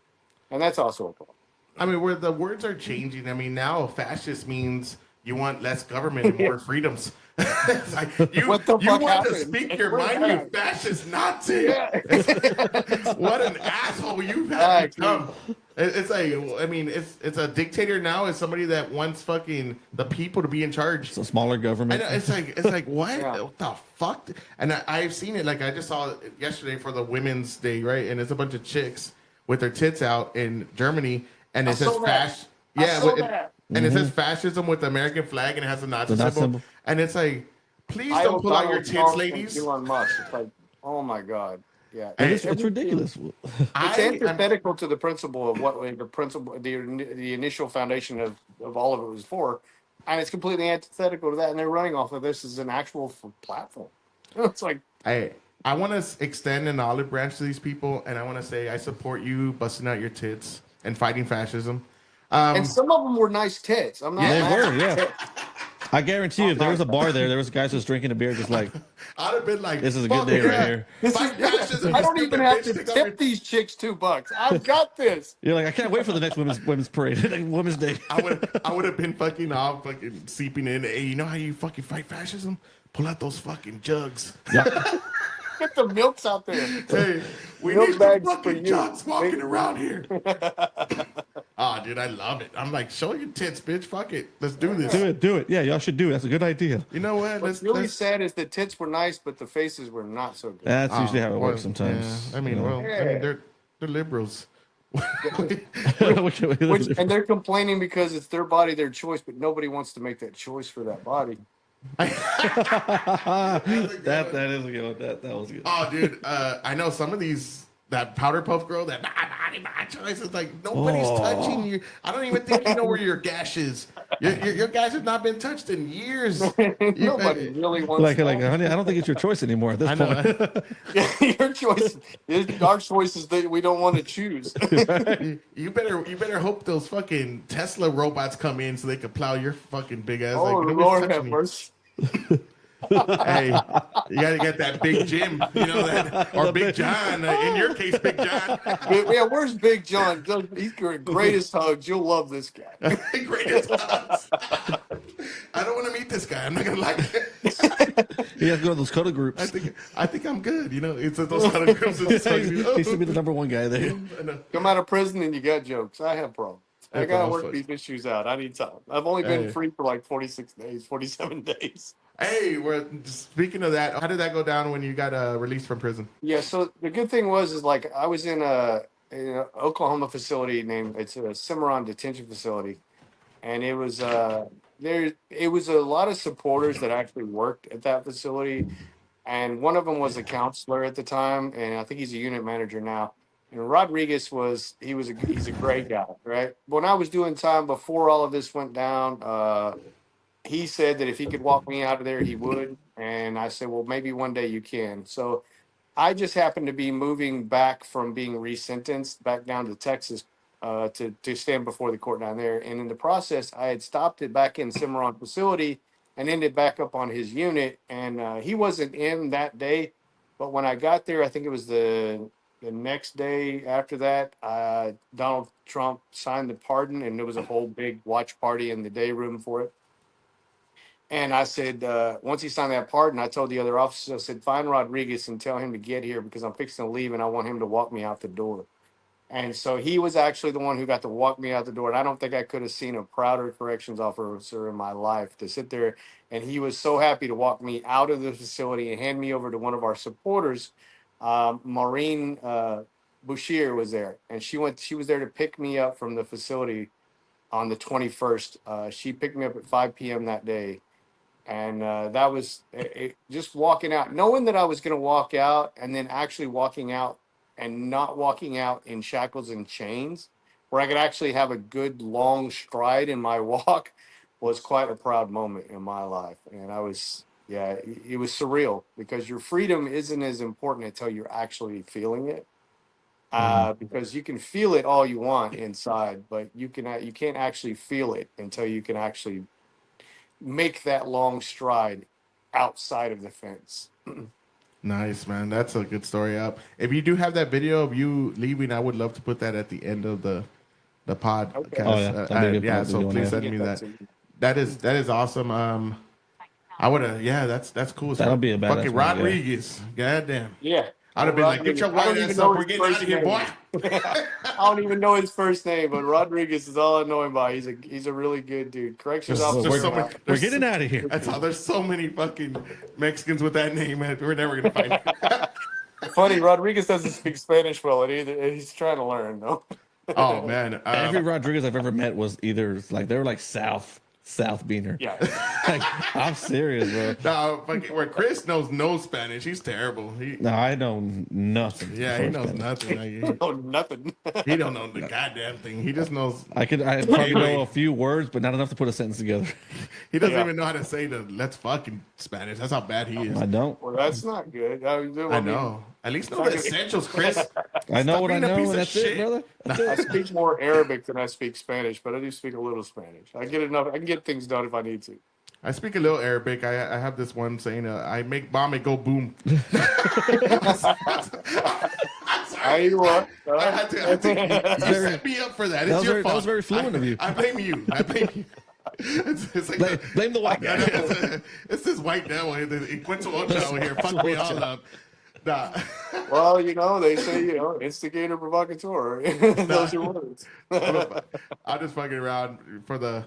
And that's also a problem. I mean, where the words are changing. I mean, now fascist means you want less government and more freedoms. It's like, What the you fuck want to happened? speak your Where's mind, you that? fascist Nazi. Yeah. What an asshole you've had Facts, become. It's like, I mean, it's a dictator now. Is somebody that wants fucking the people to be in charge. It's a smaller I government. know, it's like what? Yeah. What the fuck? And I've seen it. Like I just saw it yesterday for the Women's Day, right? And it's a bunch of chicks with their tits out in Germany, and it says saw that. and it says fascism with the American flag, and it has a Nazi The Nazi symbol. symbol. And it's like, please I don't hope pull out Donald your tits, Trump and ladies. Elon Musk. It's like, oh my god, yeah. And it's Everything- ridiculous. It's antithetical to the principle of what the initial foundation of all of it was for, and it's completely antithetical to that. And they're running off of this as an actual platform. It's like, I want to extend an olive branch to these people, and I want to say I support you busting out your tits and fighting fascism. and some of them were nice tits. I'm not. They mad were, at yeah. tits. I guarantee you, if there was a bar there was guys just drinking a beer, just like, I'd have been like, this is a good "Fuck day right yeah. here. This Fight is, fascism, I you don't even stupid have bitch. to Take off your-" tip these chicks $2. I've got this. You're like, I can't wait for the next women's parade, like Women's Day. I would have been fucking off, fucking seeping in. Hey, you know how you fucking fight fascism? Pull out those fucking jugs. Get the milks out there. Hey, we Milk need some bags for fucking you. jugs walking Big- around here. Ah, dude, I love it. I'm like, show your tits, bitch. Fuck it. Let's do this. Do it. Yeah, y'all should do it. That's a good idea. You know what? What's really sad is the tits were nice, but the faces were not so good. That's usually how it well, works sometimes. Yeah. I mean, you know. well, I mean, they're liberals. And they're complaining because it's their body, their choice, but nobody wants to make that choice for that body. that is a good one. That was good. Oh, dude, I know some of these, that powder puff girl, that my body, my choice. It's like nobody's touching you. I don't even think you know where your gash is. Your gash has not been touched in years. Nobody really wants Like, that. honey, I don't think it's your choice anymore at this I know. point. Your choice is our choices that we don't want to choose. You better hope those fucking Tesla robots come in so they can plow your fucking big ass. Oh, like, nobody's Lord touching have me. mercy. Hey, you gotta get that Big Jim, you know that, or Big John. In your case, Big John. Yeah, where's Big John? He's got greatest hugs. You'll love this guy. Greatest odds. I don't want to meet this guy. I'm not gonna like it. You have to go to those cuddle groups. I think I'm good. You know, it's those kind of groups. It's like, He should be the number one guy there. I know. Come out of prison and you got jokes. I have problems. I Hey, gotta bro, work these issues out. I need time. I've only been Hey. free for like 46 days, 47 days. Hey, we're speaking of that. How did that go down when you got released from prison? Yeah, so the good thing is like I was in a Oklahoma facility named, it's a Cimarron detention facility, and it was it was a lot of supporters that actually worked at that facility, and one of them was a counselor at the time, and I think he's a unit manager now. And Rodriguez he's a great guy, right? When I was doing time before all of this went down, he said that if he could walk me out of there, he would. And I said, well, maybe one day you can. So I just happened to be moving back from being resentenced back down to Texas to stand before the court down there. And in the process, I had stopped it back in Cimarron facility and ended back up on his unit. And he wasn't in that day. But when I got there, I think it was the next day after that, Donald Trump signed the pardon, and there was a whole big watch party in the day room for it. And I said, once he signed that pardon, I told the other officers, I said, find Rodriguez and tell him to get here because I'm fixing to leave and I want him to walk me out the door. And so he was actually the one who got to walk me out the door. And I don't think I could have seen a prouder corrections officer in my life to sit there. And he was so happy to walk me out of the facility and hand me over to one of our supporters. Maureen Bouchier was there, and she was there to pick me up from the facility on the 21st. She picked me up at 5 p.m. that day. And that was just walking out, knowing that I was going to walk out, and then actually walking out and not walking out in shackles and chains, where I could actually have a good long stride in my walk, was quite a proud moment in my life. And it was surreal because your freedom isn't as important until you're actually feeling it. Because you can feel it all you want inside, but you can't actually feel it until you can actually make that long stride outside of the fence. Nice, man. That's a good story. Up. If you do have that video of you leaving, I would love to put that at the end of the podcast. Okay. Oh, yeah. That'd be a good part So to do please on send me that. That is awesome. I would have. Yeah, that's cool. That'll be a badass fucking one, yeah. Rodriguez. Goddamn. Yeah. I'd have been like, get your white ass up. We're getting out of here, boy. I don't even know his first name, but Rodriguez is all I know him by. He's a really good dude. Corrections officer. We're getting out of here. That's how there's so many fucking Mexicans with that name, man. We're never gonna find it. Funny, Rodriguez doesn't speak Spanish well either. He's trying to learn though. Oh man. Every Rodriguez I've ever met was either like they were like South Beaner. Yeah. Like, I'm serious, bro. No, fucking, where Chris knows no Spanish. He's terrible. No, I know nothing. Yeah, he knows nothing. Oh, nothing. He don't know the goddamn thing. He just knows. I probably know a few words, but not enough to put a sentence together. He doesn't even know how to say the "let's fucking" Spanish. That's how bad he is. I don't. Well, that's not good. I know. At least know the essentials, Chris. I know Stop what I being a know, piece and of that's it, shit. brother. That's I it. speak more Arabic than I speak Spanish, but I do speak a little Spanish. I can get things done if I need to. I speak a little Arabic. I have this one saying, I make bomb, it go boom. I you what? I had to you very- set me up for that. that It's was your very- that fault. was very fluent of you. I blame you. I blame you. It's like Blame the white guy. it's this white devil, the Quinto Ocho here. Fuck me all up. Nah. Well, they say, instigator provocateur. Those are words. I'm just fucking around for the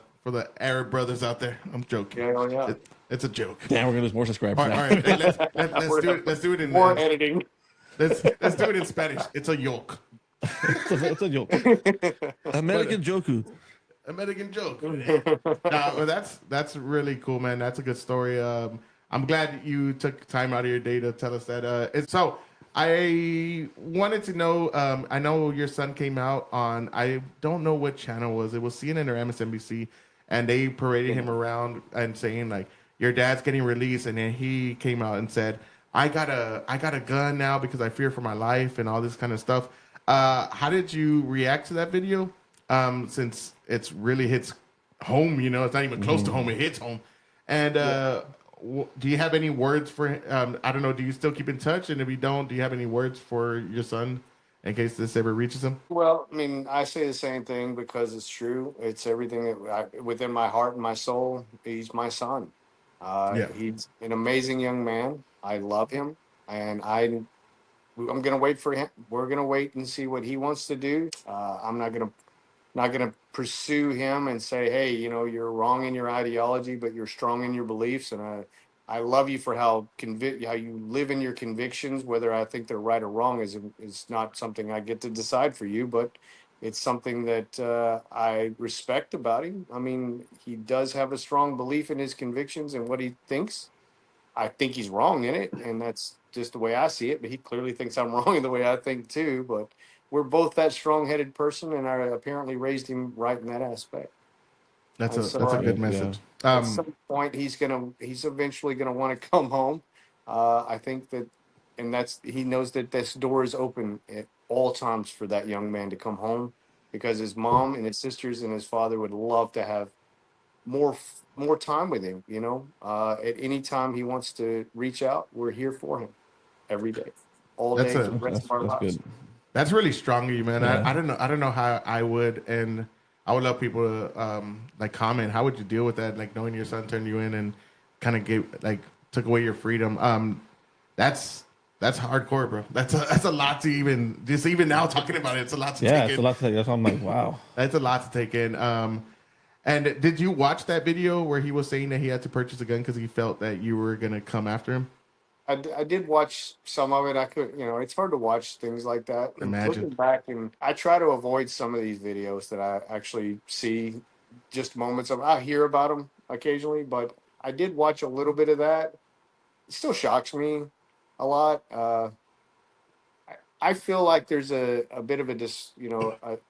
Arab brothers out there. I'm joking. Yeah, oh, yeah. It's a joke. Damn, we're gonna lose more subscribers All now. right, all right. Let's do it in More editing. let's do it in Spanish. It's a yoke. It's a joke. American Joku. American joke. Well, that's really cool, man. That's a good story. I'm glad you took time out of your day to tell us that. So I wanted to know. I know your son came out on. I don't know what channel it was. It was CNN or MSNBC, and they paraded him around and saying like, "Your dad's getting released," and then he came out and said, "I got a gun now because I fear for my life," and all this kind of stuff. How did you react to that video? Since it's really hits home, it's not even close to home. It hits home. And do you have any words for him? I don't know. Do you still keep in touch? And if you don't, do you have any words for your son in case this ever reaches him? Well, I mean, I say the same thing because it's true. It's everything that within my heart and my soul. He's my son. He's an amazing young man. I love him, and I'm gonna wait for him. We're gonna wait and see what he wants to do. I'm not gonna pursue him and say, hey, you're wrong in your ideology, but you're strong in your beliefs, and I love you for how you live in your convictions. Whether I think they're right or wrong is not something I get to decide for you, but it's something that I respect about him. I mean, he does have a strong belief in his convictions and what he thinks. I think he's wrong in it, and that's just the way I see it. But he clearly thinks I'm wrong in the way I think too. But we're both that strong-headed person, and I apparently raised him right in that aspect. That's And a good message. At some point, he's eventually gonna want to come home. I think that, and he knows that this door is open at all times for that young man to come home, because his mom and his sisters and his father would love to have more time with him. At any time he wants to reach out, we're here for him every day, all day, for the rest of our lives. Good. That's really strong of you, man. Yeah. I don't know how I would, and I would love people to comment. How would you deal with that? Like knowing your son turned you in and kind of took away your freedom. That's hardcore, bro. That's a lot to even now talking about it. It's a lot to take in. Yeah, it's a lot to take. That's why I'm like, wow. That's a lot to take in. And did you watch that video where he was saying that he had to purchase a gun because he felt that you were gonna come after him? I did watch some of it. I could, it's hard to watch things like that. And Imagine. looking back, and I try to avoid some of these videos that I actually see just moments of. I hear about them occasionally, but I did watch a little bit of that. It still shocks me a lot. I feel like there's a bit of a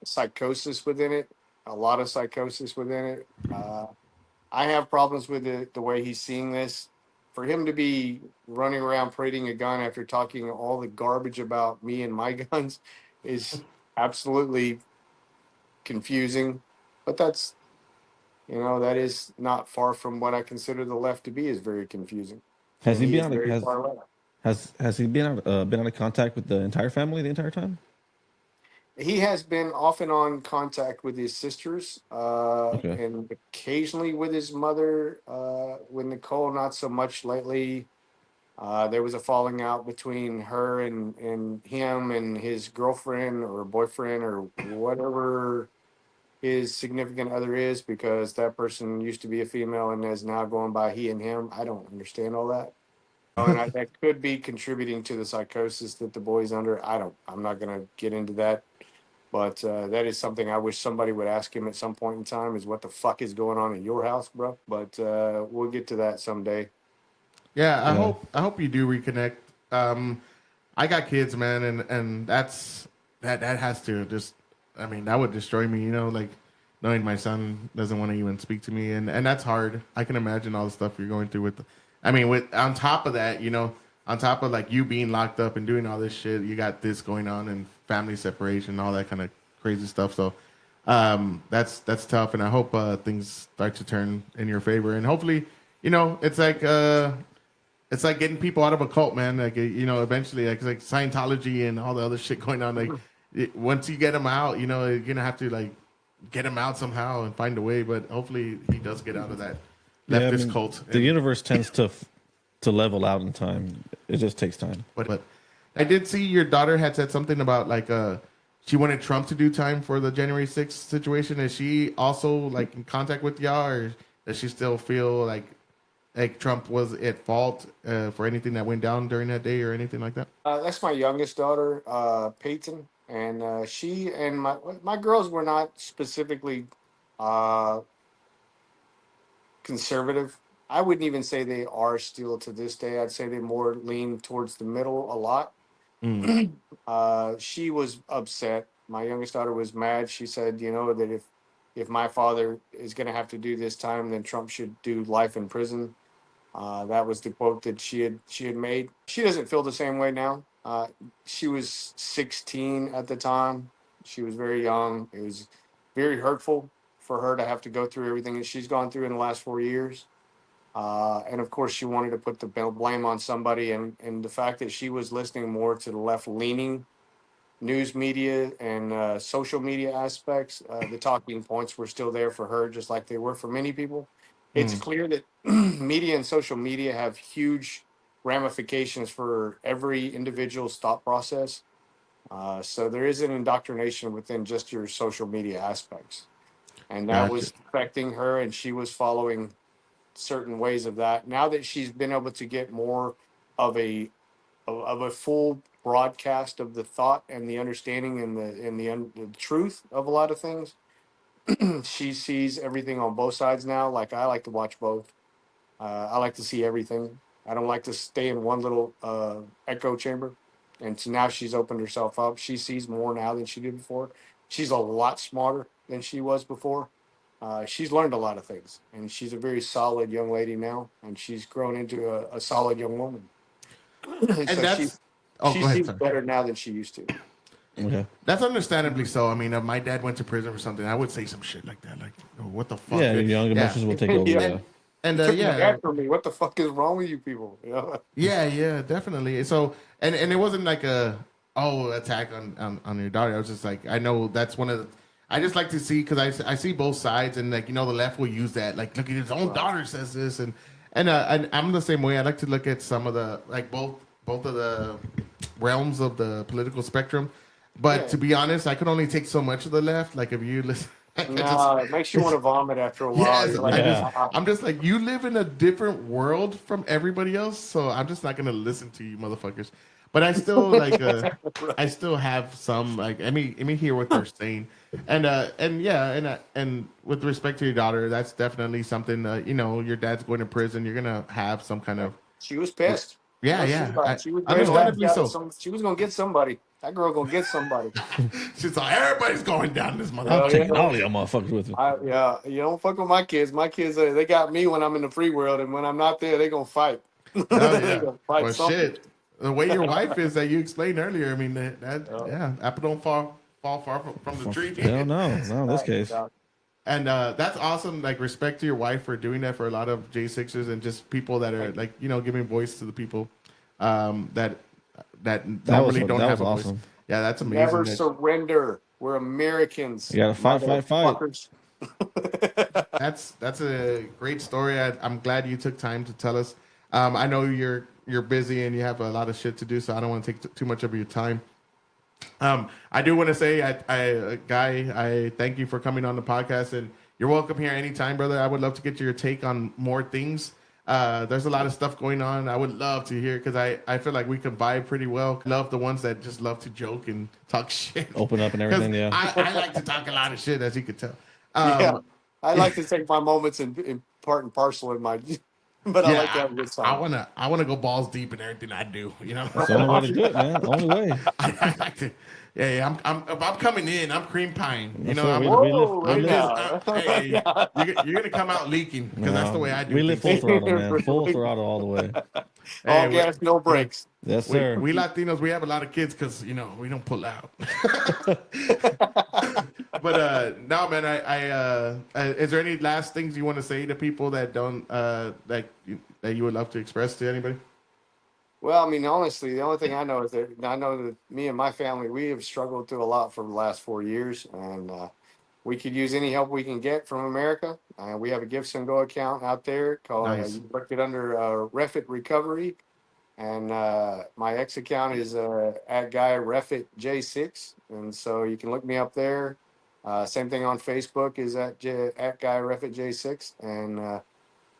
psychosis within it, a lot of psychosis within it. I have problems with the way he's seeing this. For him to be running around parading a gun after talking all the garbage about me and my guns is absolutely confusing. But that's, that is not far from what I consider the left to be, is very confusing. Has he And been is out very of far left. has he been out of contact with the entire family the entire time? He has been off and on contact with his sisters, Okay. and occasionally with his mother. With Nicole, not so much lately. There was a falling out between her and him and his girlfriend or boyfriend or whatever his significant other is, because that person used to be a female and is now going by he and him. I don't understand all that. And that could be contributing to the psychosis that the boy's under. I'm not going to get into that. But that is something I wish somebody would ask him at some point in time, is what the fuck is going on in your house, bro? But we'll get to that someday. Yeah, I hope you do reconnect. I got kids, man, and that has to just, I mean, that would destroy me, like knowing my son doesn't want to even speak to me, and that's hard. I can imagine all the stuff you're going through with on top of that, on top of like you being locked up and doing all this shit, you got this going on and family separation, all that kind of crazy stuff. So that's tough, and I hope things start to turn in your favor, and hopefully, it's like getting people out of a cult, man. Like eventually, like Scientology and all the other shit going on. Like once you get them out, you're gonna have to like get him out somehow and find a way. But hopefully, he does get out of that leftist cult. The universe tends to level out in time. It just takes time. But I did see your daughter had said something about like she wanted Trump to do time for the January 6th situation. Is she also like in contact with y'all, or does she still feel like Trump was at fault for anything that went down during that day or anything like that? That's my youngest daughter, Peyton, and she and my girls were not specifically conservative. I wouldn't even say they are still to this day. I'd say they more lean towards the middle a lot. She was upset. My youngest daughter was mad. She said, that if my father is going to have to do this time, then Trump should do life in prison. That was the quote that she had made. She doesn't feel the same way now. She was 16 at the time. She was very young. It was very hurtful for her to have to go through everything that she's gone through in the last 4 years. And of course, she wanted to put the blame on somebody. And the fact that she was listening more to the left-leaning news media and social media aspects, the talking points were still there for her, just like they were for many people. It's clear that media and social media have huge ramifications for every individual's thought process. So there is an indoctrination within just your social media aspects. And that was affecting her, and she was following certain ways of that. Now that she's been able to get more of a full broadcast of the thought and the understanding and the truth of a lot of things, she sees everything on both sides now. Like I like to watch both. I like to see everything. I don't like to stay in one little echo chamber. And so now she's opened herself up. She sees more now than she did before. She's a lot smarter than she was before. She's learned a lot of things, and she's a very solid young lady now, and she's grown into a solid young woman. And so she seems better now than she used to. Okay. That's understandably so. I mean, if my dad went to prison for something, I would say some shit like that. Like, oh, what the fuck? Yeah, young emotions will take over. Yeah. And for me, what the fuck is wrong with you people? Yeah, definitely. So, and it wasn't like attack on your daughter. I was just like, I know that's one of the. I just like to see because I see both sides, and like the left will use that. Like, look at his own daughter says this, and I'm the same way. I like to look at some of the both of the realms of the political spectrum. But to be honest, I could only take so much of the left. Like if you listen, it makes you want to vomit after a while. Yes, I'm just like, you live in a different world from everybody else, so I'm just not gonna listen to you, motherfuckers. But I still like, I still have some like, let me hear what they're saying, and with respect to your daughter, that's definitely something. Your dad's going to prison. You're gonna have some kind of. She was pissed. Yeah. She was understandably so. She was gonna get somebody. That girl gonna get somebody. She's like, everybody's going down this motherfucker. I'm taking all y'all motherfuckers with me. You don't fuck with my kids. My kids, they got me when I'm in the free world, and when I'm not there, they gonna fight. They gonna fight shit. The way your wife is that you explained earlier, I mean, apple don't fall far from the tree. Hell no, in this case. And that's awesome. Like, respect to your wife for doing that for a lot of J6ers and just people that are like, giving voice to the people that normally don't have a voice. Yeah, that's amazing. Never surrender. We're Americans. You gotta fight. That's a great story. I'm glad you took time to tell us. I know you're busy and you have a lot of shit to do, so I don't want to take too much of your time. I do want to say, Guy, I thank you for coming on the podcast, and you're welcome here anytime, brother. I would love to get your take on more things. There's a lot of stuff going on. I would love to hear, because I feel like we can vibe pretty well. Love the ones that just love to joke and talk shit. Open up and everything, yeah. I like to talk a lot of shit, as you could tell. I like to take my moments in part and parcel in my... But I like to have a good time. I wanna go balls deep in everything I do. That's the only way to do it, man. The only way. I like to. Yeah. I'm coming in. I'm cream pieing. You're gonna come out leaking, because that's the way I do. We live full throttle, man. Full throttle all the way. All we- gas, no brakes. Yes, we, sir. we Latinos, we have a lot of kids because we don't pull out. But no, man. Is there any last things you want to say to people that don't that you would love to express to anybody? Well, I mean, honestly, the only thing I know is that me and my family, we have struggled through a lot for the last 4 years, and we could use any help we can get from America. We have a Gifts and Go account out there called, Nice. you look it under Refit Recovery, and my ex account is at Guy Reffitt J6, and so you can look me up there. Same thing on Facebook is at Guy Reffitt J6, and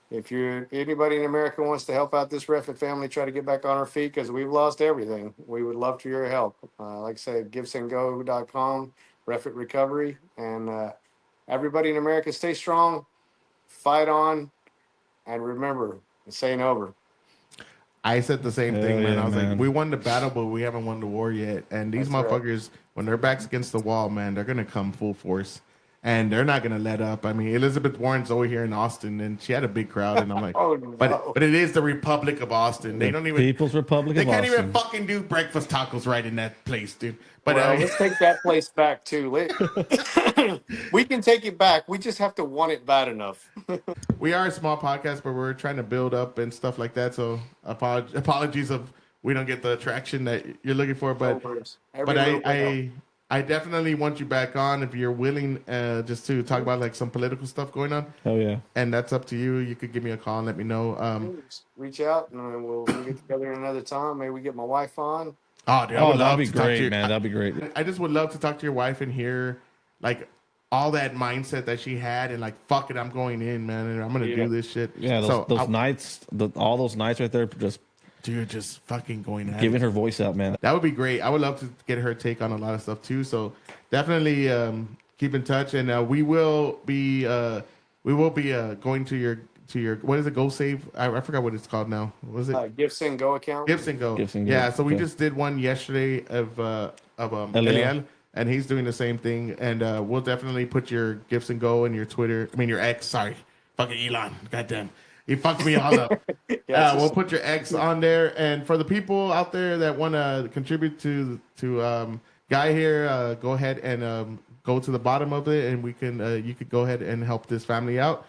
if anybody in America wants to help out this Refit family, try to get back on our feet because we've lost everything. We would love for your help. Like I said, givesandgo.com, Refit Recovery, and everybody in America, stay strong, fight on, and remember, this ain't over. I said the same Hell thing, man. yeah, I was man. like, we won the battle, but we haven't won the war yet. And these That's right. motherfuckers, when their backs against the wall, man, they're gonna come full force, and they're not gonna let up. I mean, Elizabeth Warren's over here in Austin, and she had a big crowd, and I'm like, Oh, no. but it is the Republic of Austin. They don't even. People's Republic They of can't Austin. even fucking do breakfast tacos right in that place, dude. But Well, let's take that place back too. We can take it back. We just have to want it bad enough. we are a small podcast, but we're trying to build up and stuff like that. So apologies if we don't get the traction that you're looking for. But I definitely want you back on if you're willing, just to talk about like some political stuff going on. Hell yeah. And that's up to you. You could give me a call and let me know. Reach out and we'll get together another time. Maybe we get my wife on. Oh, dude, I Oh, would love that'd be to talk to great, you. man. That'd be great. I just would love to talk to your wife and hear like all that mindset that she had and like, fuck it, I'm going in, man, and I'm gonna do this shit. Yeah, those nights, all those nights right there, just fucking going at giving it. her voice out, man. That would be great. I would love to get her take on a lot of stuff too. So definitely keep in touch, and we will be going to your what is it? Go Save. I forgot what it's called now. What is it? Gifts and Go account. Gifts and Go. Gifts and Go. Yeah. So we Okay. just did one yesterday of Eliel. Eliel, and he's doing the same thing. And we'll definitely put your Gifts and Go and your Twitter. I mean your ex. Sorry, fucking Elon. Goddamn. He fucked me all up. We'll put your ex on there, and for the people out there that want to contribute to Guy here, go ahead and go to the bottom of it, and we can you could go ahead and help this family out,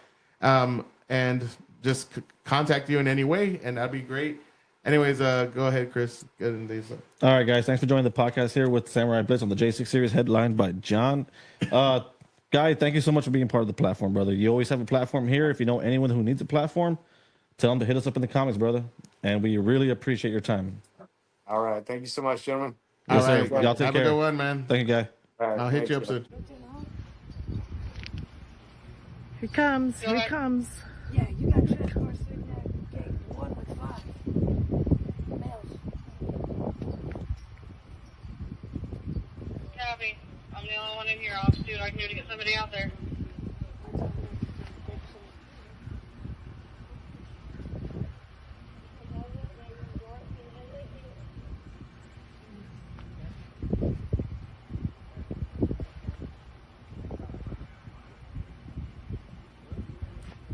and just contact you in any way, and that'd be great. Anyways, go ahead, Chris. Get into these. All right, guys. Thanks for joining the podcast here with Samurai Blitz on the J6 series, headlined by John. Guy, thank you so much for being part of the platform, brother. You always have a platform here. If you know anyone who needs a platform, tell them to hit us up in the comments, brother. And we really appreciate your time. All right. Thank you so much, gentlemen. Yes, All sir. right. Y'all take Have care. a good one, man. Thank you, Guy. All right, I'll hit thanks, you up guys. soon. Here he comes. Here he comes. Yeah, you got transports in that gate 1 with 5 males. Copy. I'm the only one in here. I'll do what I can do to get somebody out there.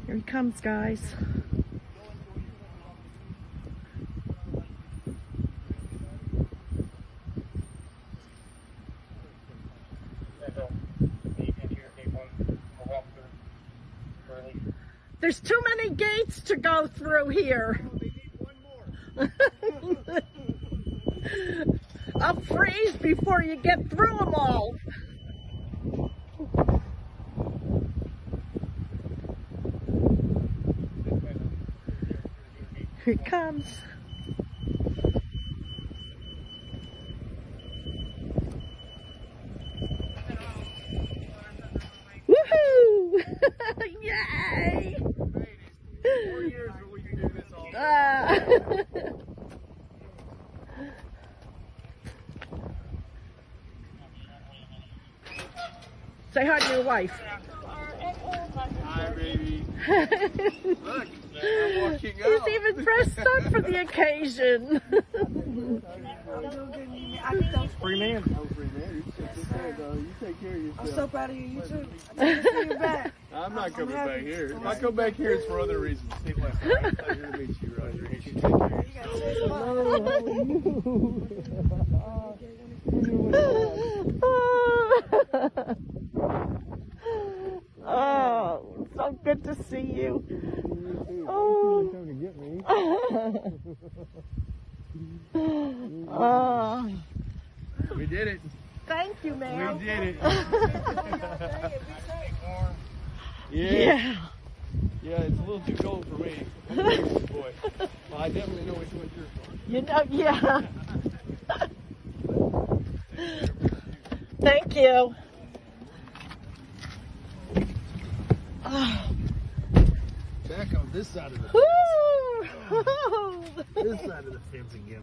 Here he comes, guys. There's too many gates to go through here. I'll freeze before you get through them all. Here it comes. Woohoo! Yay! 4 years or we can do this all. Say hi to your wife. Hi, baby. Look, I'm walking He's out. even dressed up for the occasion. Free man. I'm free man. You take care of yourself. I'm so proud of you. You too. I'm glad to see you back. I'm not coming happy. back here. If I come back here, it's for other reasons. Stay blessed. Pleasure to meet you, Roger. You take care of Oh, so good to see you. Oh. Oh. We did it. Thank you, ma'am. We did it. Yeah. Yeah, it's a little too cold for me. I'm a Texas boy. Well, I definitely know which one's yours. You know, yeah. Thank you. Back on this side of the Woo! this side of the fence again.